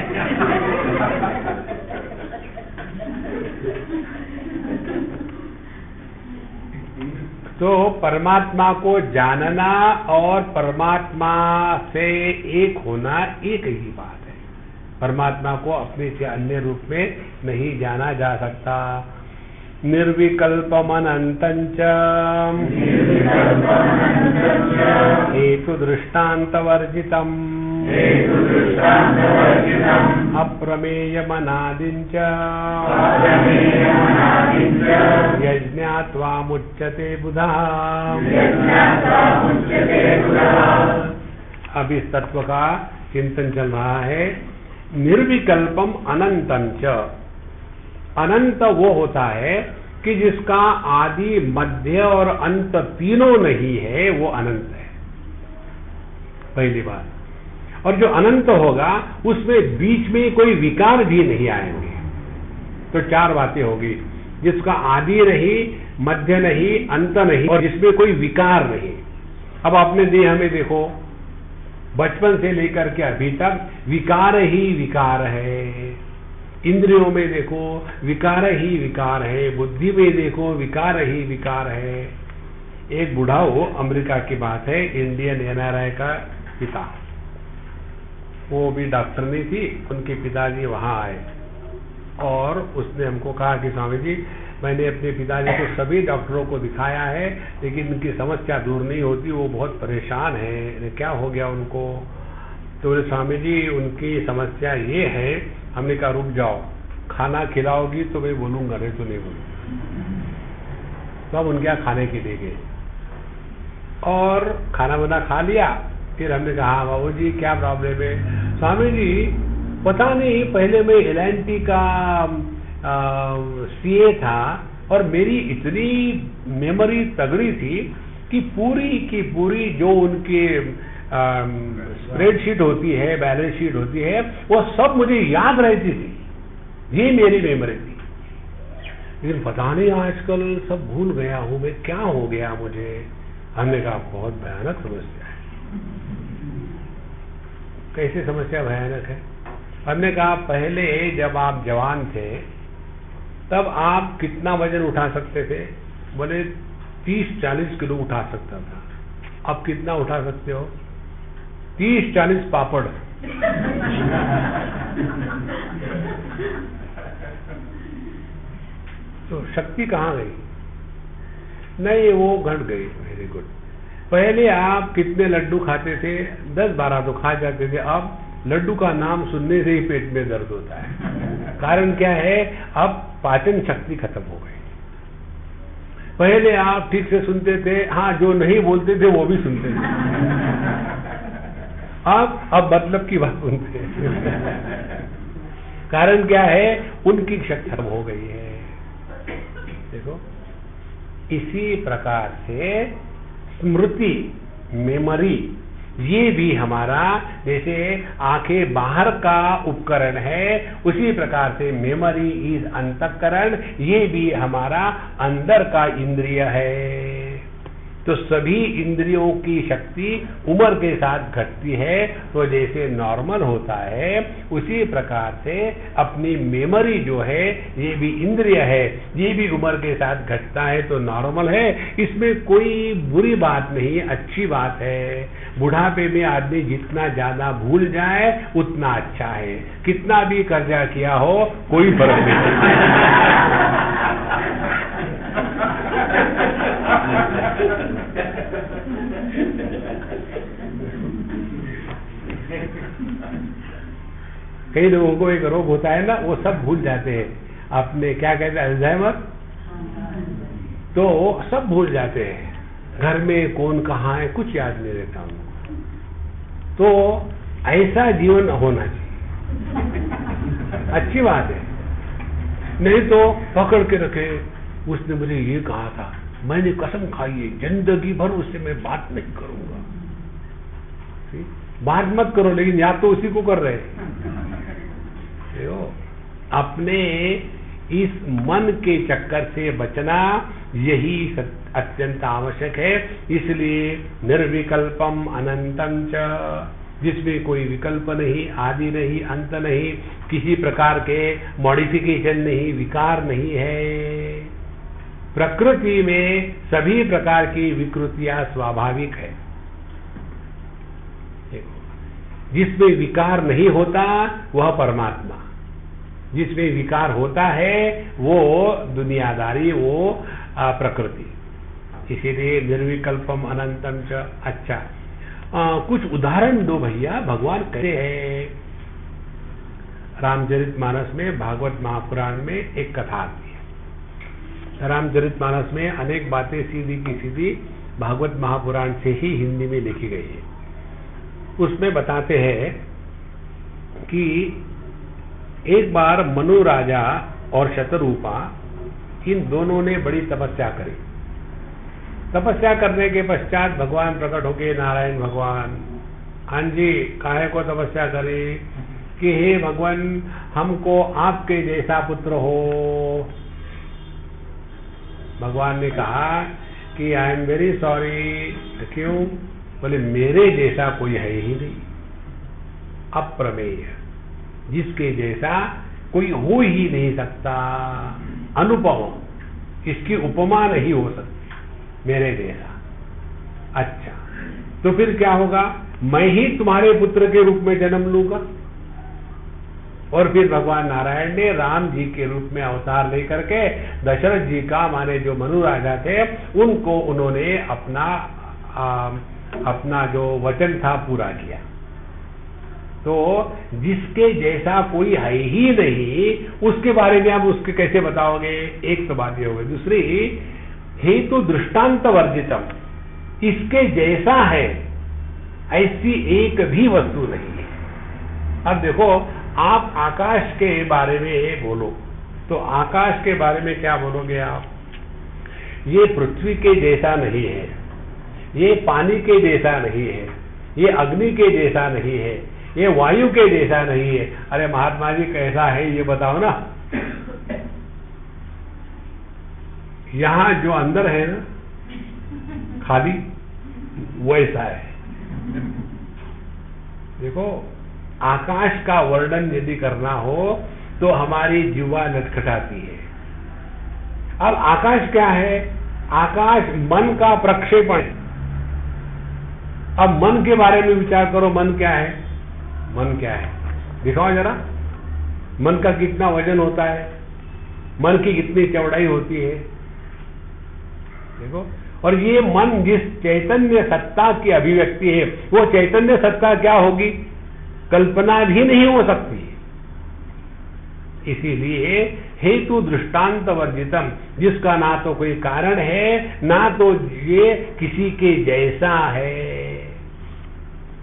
तो परमात्मा को जानना और परमात्मा से एक होना एक ही बात है। परमात्मा को अपने से अन्य रूप में नहीं जाना जा सकता। निर्विकल्पमनंतञ्च हेतु दृष्टान्तवर्जितम् अप्रमेयमनादिञ्च यज्ञात्वामुच्यते बुधा। अब इस तत्व का चिंतन चल रहा है। निर्विकल्पम अनंतञ्च, अनंत वो होता है कि जिसका आदि मध्य और अंत तीनों नहीं है, वो अनंत है, पहली बात। और जो अनंत होगा उसमें बीच में कोई विकार भी नहीं आएंगे। तो चार बातें होगी, जिसका आदि नहीं, मध्य नहीं, अंत नहीं और जिसमें कोई विकार नहीं। अब आपने देह में देखो, बचपन से लेकर के अभी तक विकार ही विकार है। इंद्रियों में देखो विकार ही विकार है, बुद्धि में देखो विकार ही विकार है। एक बूढ़ा हो, अमेरिका की बात है, इंडियन एनआरआई का पिता, वो भी डॉक्टर नहीं थी, उनके पिताजी वहां आए और उसने हमको कहा कि स्वामी जी मैंने अपने पिताजी को सभी डॉक्टरों को दिखाया है लेकिन उनकी समस्या दूर नहीं होती, वो बहुत परेशान है। क्या हो गया उनको? तो बोले स्वामी जी उनकी समस्या ये है। हमने कहा रुक जाओ, खाना खिलाओगी तो मैं बोलूंगा, नहीं तो नहीं बोलूंगा। तो हम उनके यहाँ खाने के लिए गए और खाना बना खा लिया। फिर हमने कहा हाँ बाबू जी क्या प्रॉब्लम है? स्वामी जी पता नहीं, पहले मैं LNT का CA था और मेरी इतनी मेमोरी तगड़ी थी कि पूरी की पूरी जो उनके स्प्रेडशीट होती है, बैलेंस शीट होती है, वो सब मुझे याद रहती थी। ये मेरी मेमोरी थी। लेकिन पता नहीं आजकल सब भूल गया हूं मैं, क्या हो गया मुझे? हमने कहा बहुत भयानक समस्या है। कैसे समस्या भयानक है? हमने कहा पहले जब आप जवान थे तब आप कितना वजन उठा सकते थे? बोले 30-40 किलो उठा सकता था। अब कितना उठा सकते हो? 30-40 पापड़। तो शक्ति कहाँ गई? नहीं, वो घट गई। Very good. पहले आप कितने लड्डू खाते थे? 10-12 तो खा जाते थे। अब लड्डू का नाम सुनने से ही पेट में दर्द होता है। कारण क्या है? अब पाचन शक्ति खत्म हो गई। पहले आप ठीक से सुनते थे, हाँ जो नहीं बोलते थे वो भी सुनते थे। अब मतलब की बात सुनते हैं। कारण क्या है? उनकी शक्ति खत्म हो गई है। देखो, इसी प्रकार से स्मृति, मेमोरी, ये भी हमारा जैसे आंखें बाहर का उपकरण है, उसी प्रकार से मेमोरी इज अंतःकरण, ये भी हमारा अंदर का इंद्रिय है। तो सभी इंद्रियों की शक्ति उम्र के साथ घटती है। तो जैसे नॉर्मल होता है उसी प्रकार से अपनी मेमोरी जो है, ये भी इंद्रिय है, ये भी उम्र के साथ घटता है तो नॉर्मल है। इसमें कोई बुरी बात नहीं, अच्छी बात है। बुढ़ापे में आदमी जितना ज्यादा भूल जाए उतना अच्छा है। कितना भी कर्जा किया हो कोई फर्क नहीं। कई लोगों को एक रोग होता है ना, वो सब भूल जाते हैं। आपने क्या कहते हैं, अल्जाइमर, तो सब भूल जाते हैं। घर में कौन कहाँ है कुछ याद नहीं रहता उनको। तो ऐसा जीवन होना चाहिए, अच्छी बात है। नहीं तो पकड़ के रखे, उसने मुझे ये कहा था, मैंने कसम खाई है जिंदगी भर उससे मैं बात नहीं करूंगा। बात मत करो, लेकिन याद तो उसी को कर रहे। अपने इस मन के चक्कर से बचना यही अत्यंत आवश्यक है। इसलिए निर्विकल्पम अनंतम च, जिसमें कोई विकल्प नहीं, आदि नहीं, अंत नहीं, किसी प्रकार के मॉडिफिकेशन नहीं, विकार नहीं है। प्रकृति में सभी प्रकार की विकृतियां स्वाभाविक है। जिसमें विकार नहीं होता वह परमात्मा, जिसमें विकार होता है वो दुनियादारी, वो प्रकृति। इसीलिए निर्विकल्पम अनंतम च। अच्छा, कुछ उदाहरण दो भैया। भगवान कहते हैं रामचरितमानस में, भागवत महापुराण में एक कथा आती है। रामचरितमानस में अनेक बातें सीधी की सीधी भागवत महापुराण से ही हिंदी में लिखी गई है। उसमें बताते हैं कि एक बार मनु राजा और शतरूपा, इन दोनों ने बड़ी तपस्या करी। तपस्या करने के पश्चात भगवान प्रकट होके, नारायण भगवान, हाँ जी, काहे को तपस्या करी कि हे भगवान, हमको आपके जैसा पुत्र हो। भगवान ने कहा कि आई एम वेरी सॉरी। क्यों? बोले मेरे जैसा कोई है ही नहीं, अप्रमेय, जिसके जैसा कोई हो ही नहीं सकता, अनुपम, इसकी उपमा नहीं हो सकती मेरे जैसा। अच्छा, तो फिर क्या होगा? मैं ही तुम्हारे पुत्र के रूप में जन्म लूंगा। और फिर भगवान नारायण ने राम जी के रूप में अवतार लेकर के दशरथ जी का, माने जो मनु राजा थे, उनको उन्होंने अपना जो वचन था पूरा किया। तो जिसके जैसा कोई है ही नहीं, उसके बारे में आप उसके कैसे बताओगे? एक तो बात ये हो गई। दूसरी, हेतु दृष्टांत वर्जितम, इसके जैसा है ऐसी एक भी वस्तु नहीं है। अब देखो, आप आकाश के बारे में बोलो तो आकाश के बारे में क्या बोलोगे आप? ये पृथ्वी के जैसा नहीं है, ये पानी के जैसा नहीं है, ये अग्नि के जैसा नहीं है, ये वायु के जैसा नहीं है। अरे महात्मा जी कैसा है ये बताओ ना। यहां जो अंदर है ना खाली, वैसा है। देखो, आकाश का वर्णन यदि करना हो तो हमारी जीवा लटखटाती है। अब आकाश क्या है? आकाश मन का प्रक्षेपण। अब मन के बारे में विचार करो, मन क्या है? मन क्या है दिखाओ जरा। मन का कितना वजन होता है, मन की कितनी चौड़ाई होती है, देखो। और ये मन जिस चैतन्य सत्ता की अभिव्यक्ति है, वो चैतन्य सत्ता क्या होगी? कल्पना भी नहीं हो सकती। इसीलिए हेतु दृष्टांत वर्जितम, जिसका ना तो कोई कारण है, ना तो ये किसी के जैसा है।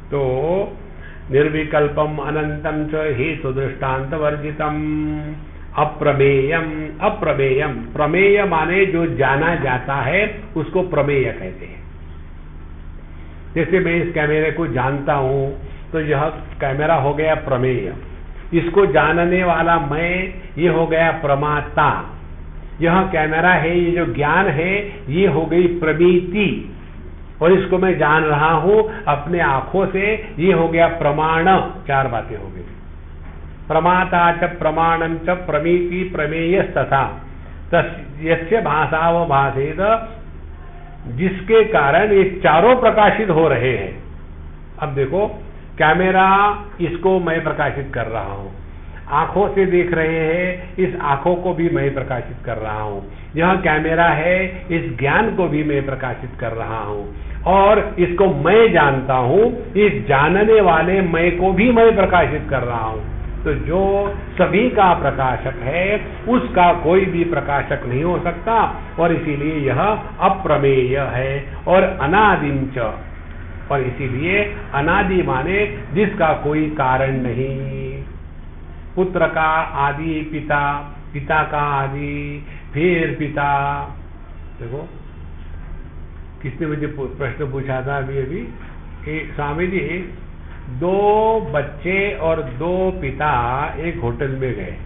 तो निर्विकल्पम अनंतम च हेतु दृष्टांत वर्जितम अप्रमेयम। अप्रमेयम, प्रमेय माने जो जाना जाता है उसको प्रमेय कहते हैं। जैसे मैं इस कैमरे को जानता हूं तो यह कैमरा हो गया प्रमेय, इसको जानने वाला मैं, ये हो गया प्रमाता। यह कैमरा है, ये जो ज्ञान है, ये हो गई प्रमीति। और इसको मैं जान रहा हूं अपने आंखों से। ये हो गया प्रमाण, 4 बातें हो गई। प्रमाता च प्रमाणं च प्रमीति प्रमेयस्तथा यस्य भाषावभाषेत, जिसके कारण ये चारों प्रकाशित हो रहे हैं। अब देखो, कैमरा, इसको मैं प्रकाशित कर रहा हूं, आंखों से देख रहे हैं, इस आंखों को भी मैं प्रकाशित कर रहा हूं। यह कैमरा है, इस ज्ञान को भी मैं प्रकाशित कर रहा हूं, और इसको मैं जानता हूं, इस जानने वाले मैं को भी मैं प्रकाशित कर रहा हूं। तो जो सभी का प्रकाशक है, उसका कोई भी प्रकाशक नहीं हो सकता, और इसीलिए यह अप्रमेय है और अनादिम च। और इसीलिए अनादि माने जिसका कोई कारण नहीं। पुत्र का आदि पिता, पिता का आदि फिर पिता। देखो, किसने मुझे प्रश्न पूछा था अभी स्वामी जी, 2 बच्चे और 2 पिता एक होटल में गए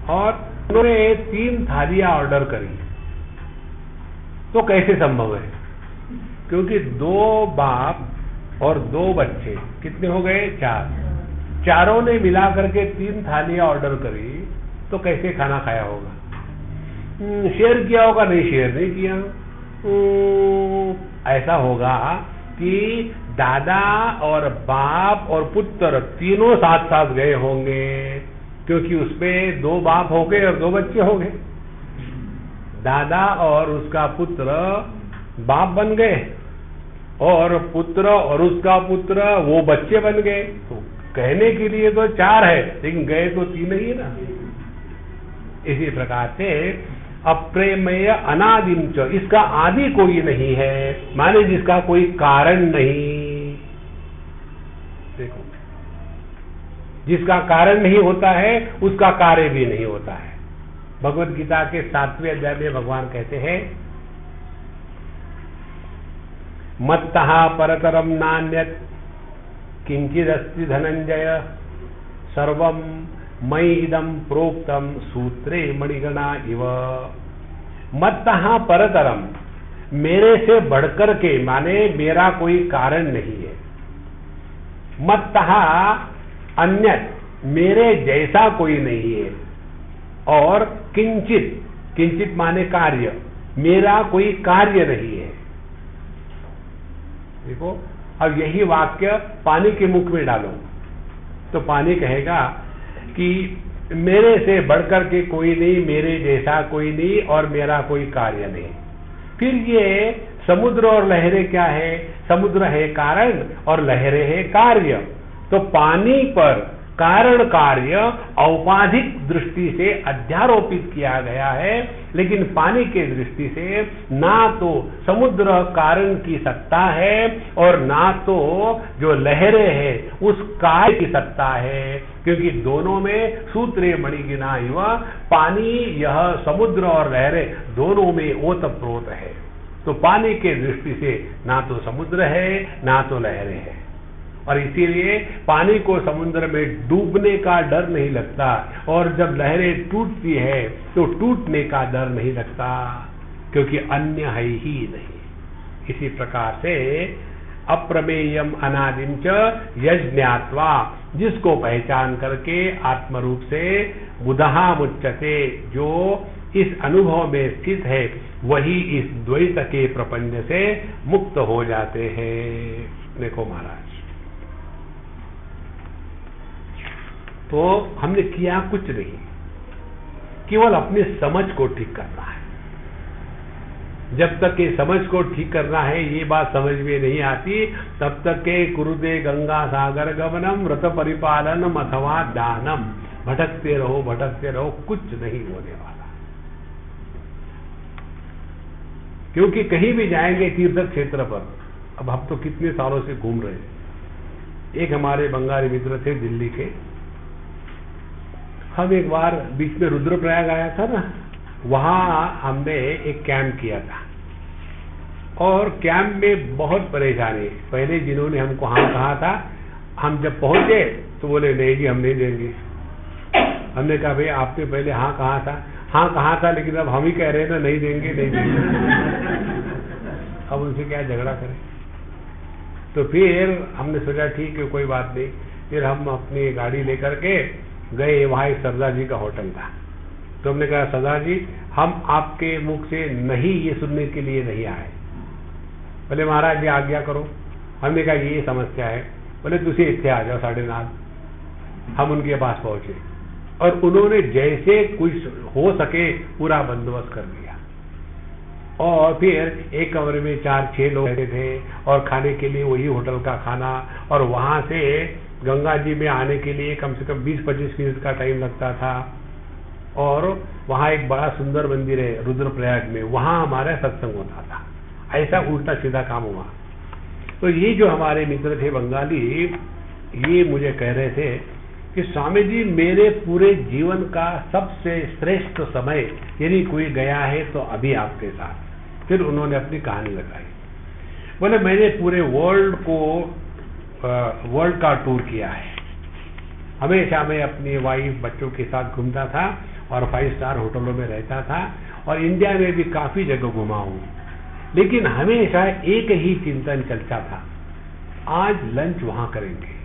और उन्होंने 3 थालियां ऑर्डर करी। तो कैसे संभव है? क्योंकि 2 बाप और 2 बच्चे, कितने हो गए? 4। चारों ने मिला करके 3 थालियां ऑर्डर करी, तो कैसे खाना खाया होगा? शेयर किया होगा? नहीं, शेयर नहीं किया। ऐसा होगा कि दादा और बाप और पुत्र तीनों साथ साथ गए होंगे, क्योंकि उसमें 2 बाप हो गए और 2 बच्चे हो गए। दादा और उसका पुत्र बाप बन गए, और पुत्र और उसका पुत्र वो बच्चे बन गए। तो कहने के लिए तो 4 है, लेकिन गए तो 3 ही ना। इसी प्रकार से अप्रेमेय अनादिम च, इसका आदि कोई नहीं है, माने जिसका कोई कारण नहीं। देखो, जिसका कारण नहीं होता है उसका कार्य भी नहीं होता है। भगवत गीता के 7वें अध्याय में भगवान कहते हैं, मत्तः परतरम नान्यत् किंचिदस्ति धनंजय सर्वं मयि इदं प्रोक्तम सूत्रे मणिगणा इव। मत्तः परतरम, मेरे से बढ़कर के, माने मेरा कोई कारण नहीं है। मत्तः अन्यत्, मेरे जैसा कोई नहीं है। और किंचित, किंचित माने कार्य, मेरा कोई कार्य नहीं है। देखो, अब यही वाक्य पानी के मुख में डालो तो पानी कहेगा कि मेरे से बढ़कर के कोई नहीं, मेरे जैसा कोई नहीं, और मेरा कोई कार्य नहीं। फिर ये समुद्र और लहरें क्या है? समुद्र है कारण और लहरें है कार्य। तो पानी पर कारण कार्य औपाधिक दृष्टि से अध्यारोपित किया गया है, लेकिन पानी के दृष्टि से ना तो समुद्र कारण की सत्ता है और ना तो जो लहरें हैं उस कार्य की सत्ता है, क्योंकि दोनों में सूत्रे मणिगणा इव, पानी, यह समुद्र और लहरें दोनों में ओतप्रोत है। तो पानी के दृष्टि से ना तो समुद्र है ना तो लहरें हैं, और इसीलिए पानी को समुद्र में डूबने का डर नहीं लगता, और जब लहरें टूटती है तो टूटने का डर नहीं लगता, क्योंकि अन्य है ही नहीं। इसी प्रकार से अप्रमेयम अनादिम च यज्ञात्वा, जिसको पहचान करके आत्मरूप से बुधहा मुच्यते, जो इस अनुभव में स्थित है, वही इस द्वैत के प्रपंच से मुक्त हो जाते हैं। देखो महाराज, तो हमने किया कुछ नहीं, केवल अपनी समझ को ठीक करना है। जब तक के समझ को ठीक करना है ये बात समझ में नहीं आती, तब तक के कुरुदे गंगा सागर गमनम व्रत परिपालनम अथवा दानम, भटकते रहो, कुछ नहीं होने वाला। क्योंकि कहीं भी जाएंगे तीर्थ क्षेत्र पर, अब हम तो कितने सालों से घूम रहे हैं। एक हमारे बंगाली मित्र थे दिल्ली के, हम एक बार बीच में रुद्रप्रयाग आया था ना, वहां हमने एक कैंप किया था, और कैंप में बहुत परेशानी। पहले जिन्होंने हमको हाँ कहा था, हम जब पहुंचे तो बोले नहीं जी हम नहीं देंगे। हमने कहा भाई आपने पहले हाँ कहा था, हाँ कहा था, लेकिन अब हम ही कह रहे हैं ना नहीं देंगे, नहीं देंगे। अब उनसे क्या झगड़ा करें। तो फिर हमने सोचा ठीक है कोई बात नहीं। फिर हम अपनी गाड़ी लेकर के गए, वहाँ एक सरदार जी का होटल था। तो हमने कहा सरदार जी हम आपके मुख से नहीं ये सुनने के लिए नहीं आए। बोले महाराज जी आज्ञा करो। हमने कहा ये समस्या है। बोले तुझे इतने आ जाओ 9:30। हम उनके पास पहुंचे और उन्होंने जैसे कुछ हो सके पूरा बंदोबस्त कर दिया। और फिर एक कमरे में 4-6 लोग रहते थे और खाने के लिए वही होटल का खाना, और वहां से गंगा जी में आने के लिए कम से कम 20-25 मिनट का टाइम लगता था। और वहाँ एक बड़ा सुंदर मंदिर है रुद्रप्रयाग में, वहाँ हमारा सत्संग होता था। ऐसा उल्टा सीधा काम हुआ। तो ये जो हमारे मित्र थे बंगाली, ये मुझे कह रहे थे कि स्वामी जी मेरे पूरे जीवन का सबसे श्रेष्ठ समय यदि कोई गया है तो अभी आपके साथ। फिर उन्होंने अपनी कहानी बताई। बोले मैंने पूरे वर्ल्ड का टूर किया है। हमेशा मैं अपनी वाइफ बच्चों के साथ घूमता था और 5 स्टार होटलों में रहता था, और इंडिया में भी काफी जगह घुमा हूं। लेकिन हमेशा एक ही चिंतन चलता था, आज लंच वहां करेंगे।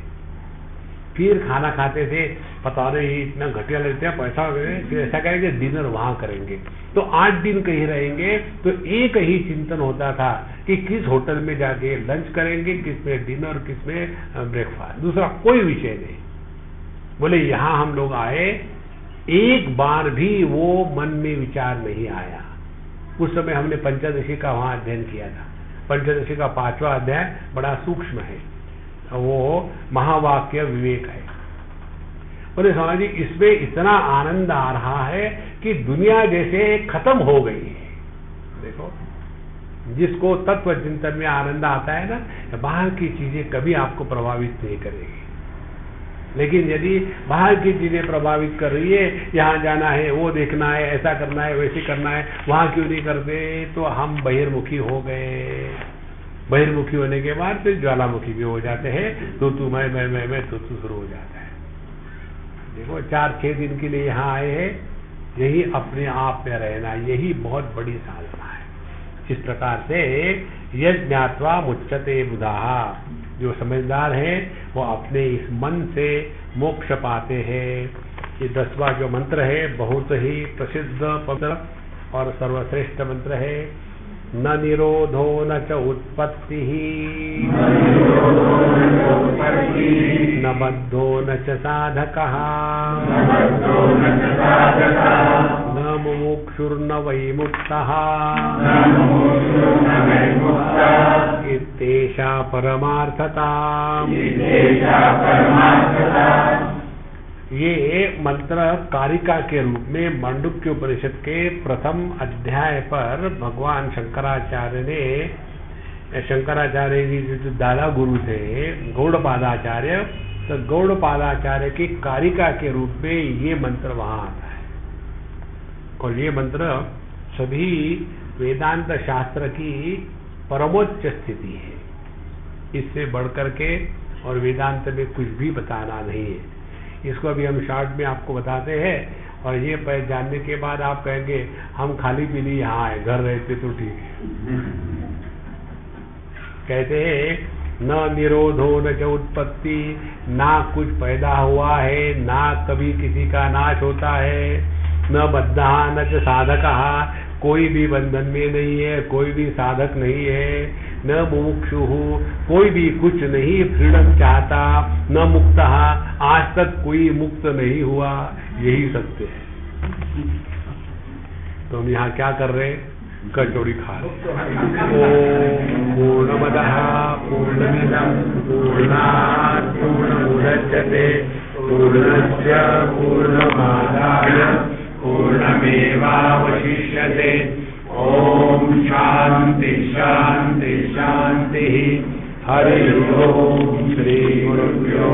फिर खाना खाते थे, पता नहीं इतना घटिया लगता है पैसा वगैरह, फिर ऐसा करेंगे डिनर वहां करेंगे। तो 8 दिन कहीं रहेंगे। तो एक ही चिंतन होता था कि किस होटल में जाके लंच करेंगे, किसमें डिनर, किसमें ब्रेकफास्ट, दूसरा कोई विषय नहीं। बोले यहां हम लोग आए, एक बार भी वो मन में विचार नहीं आया। उस समय हमने पंचदशी का वहां अध्ययन किया था। पंचदशी का 5वां अध्याय बड़ा सूक्ष्म है, वो महावाक्य विवेक है। बोले स्वामी जी इसमें इतना आनंद आ रहा है कि दुनिया जैसे खत्म हो गई है। देखो जिसको तत्व चिंतन में आनंद आता है ना, बाहर की चीजें कभी आपको प्रभावित नहीं करेगी। लेकिन यदि बाहर की चीजें प्रभावित कर रही है, यहाँ जाना है, वो देखना है, ऐसा करना है, वैसे करना है, वहां क्यों नहीं करते, तो हम बहिर्मुखी हो गए। बहिर्मुखी होने के बाद फिर ज्वालामुखी भी हो जाते हैं, तो तू मैं तो शुरू हो जाता है। देखो 4-6 दिन के लिए यहाँ आए हैं, यही अपने आप में रहना, यही बहुत बड़ी साधना है। इस प्रकार से यज्ञात्वा मुच्यते बुधाः, जो समझदार है वो अपने इस मन से मोक्ष पाते हैं। ये 10वां जो मंत्र है बहुत ही प्रसिद्ध पवित्र और सर्वश्रेष्ठ मंत्र है। न निरोधो न च उत्पत्ति, न बद्धो न च साधकः, न मुमुक्षुर्न वै मुक्तः, इत्येषा परमार्थता। ये मंत्र कारिका के रूप में मांडुक्य उपनिषद के प्रथम अध्याय पर भगवान शंकराचार्य ने, शंकराचार्य जी जो दादा गुरु थे गौड़पादाचार्य, तो गौड़पादाचार्य की कारिका के रूप में ये मंत्र वहां आता है। और ये मंत्र सभी वेदांत शास्त्र की परमोच्च स्थिति है। इससे बढ़कर के और वेदांत में कुछ भी बताना नहीं है। इसको अभी हम शॉर्ट में आपको बताते हैं, और ये जानने के बाद आप कहेंगे हम खाली पीली यहाँ आए, घर रहते तो ठीक है। कहते हैं न निरोधो न च उत्पत्ति, ना कुछ पैदा हुआ है, ना कभी किसी का नाश होता है। न बद्धा न च साधकः, कोई भी बंधन में नहीं है, कोई भी साधक नहीं है। न मुमुक्षु, कोई भी कुछ नहीं फ्रीडम चाहता। न मुक्तः, आज तक कोई मुक्त नहीं हुआ। यही सत्य है। तो हम यहाँ क्या कर रहे हैं? कचौड़ी खा रहे। ओम पूर्णमदः पूर्णमिदं पूर्णात् पूर्णमुदच्यते पूर्णस्य पूर्णमादाय पूर्णमेवावशिष्यते। ओम शांति शांति शांति। हरि ओम। श्री गुरुभ्यो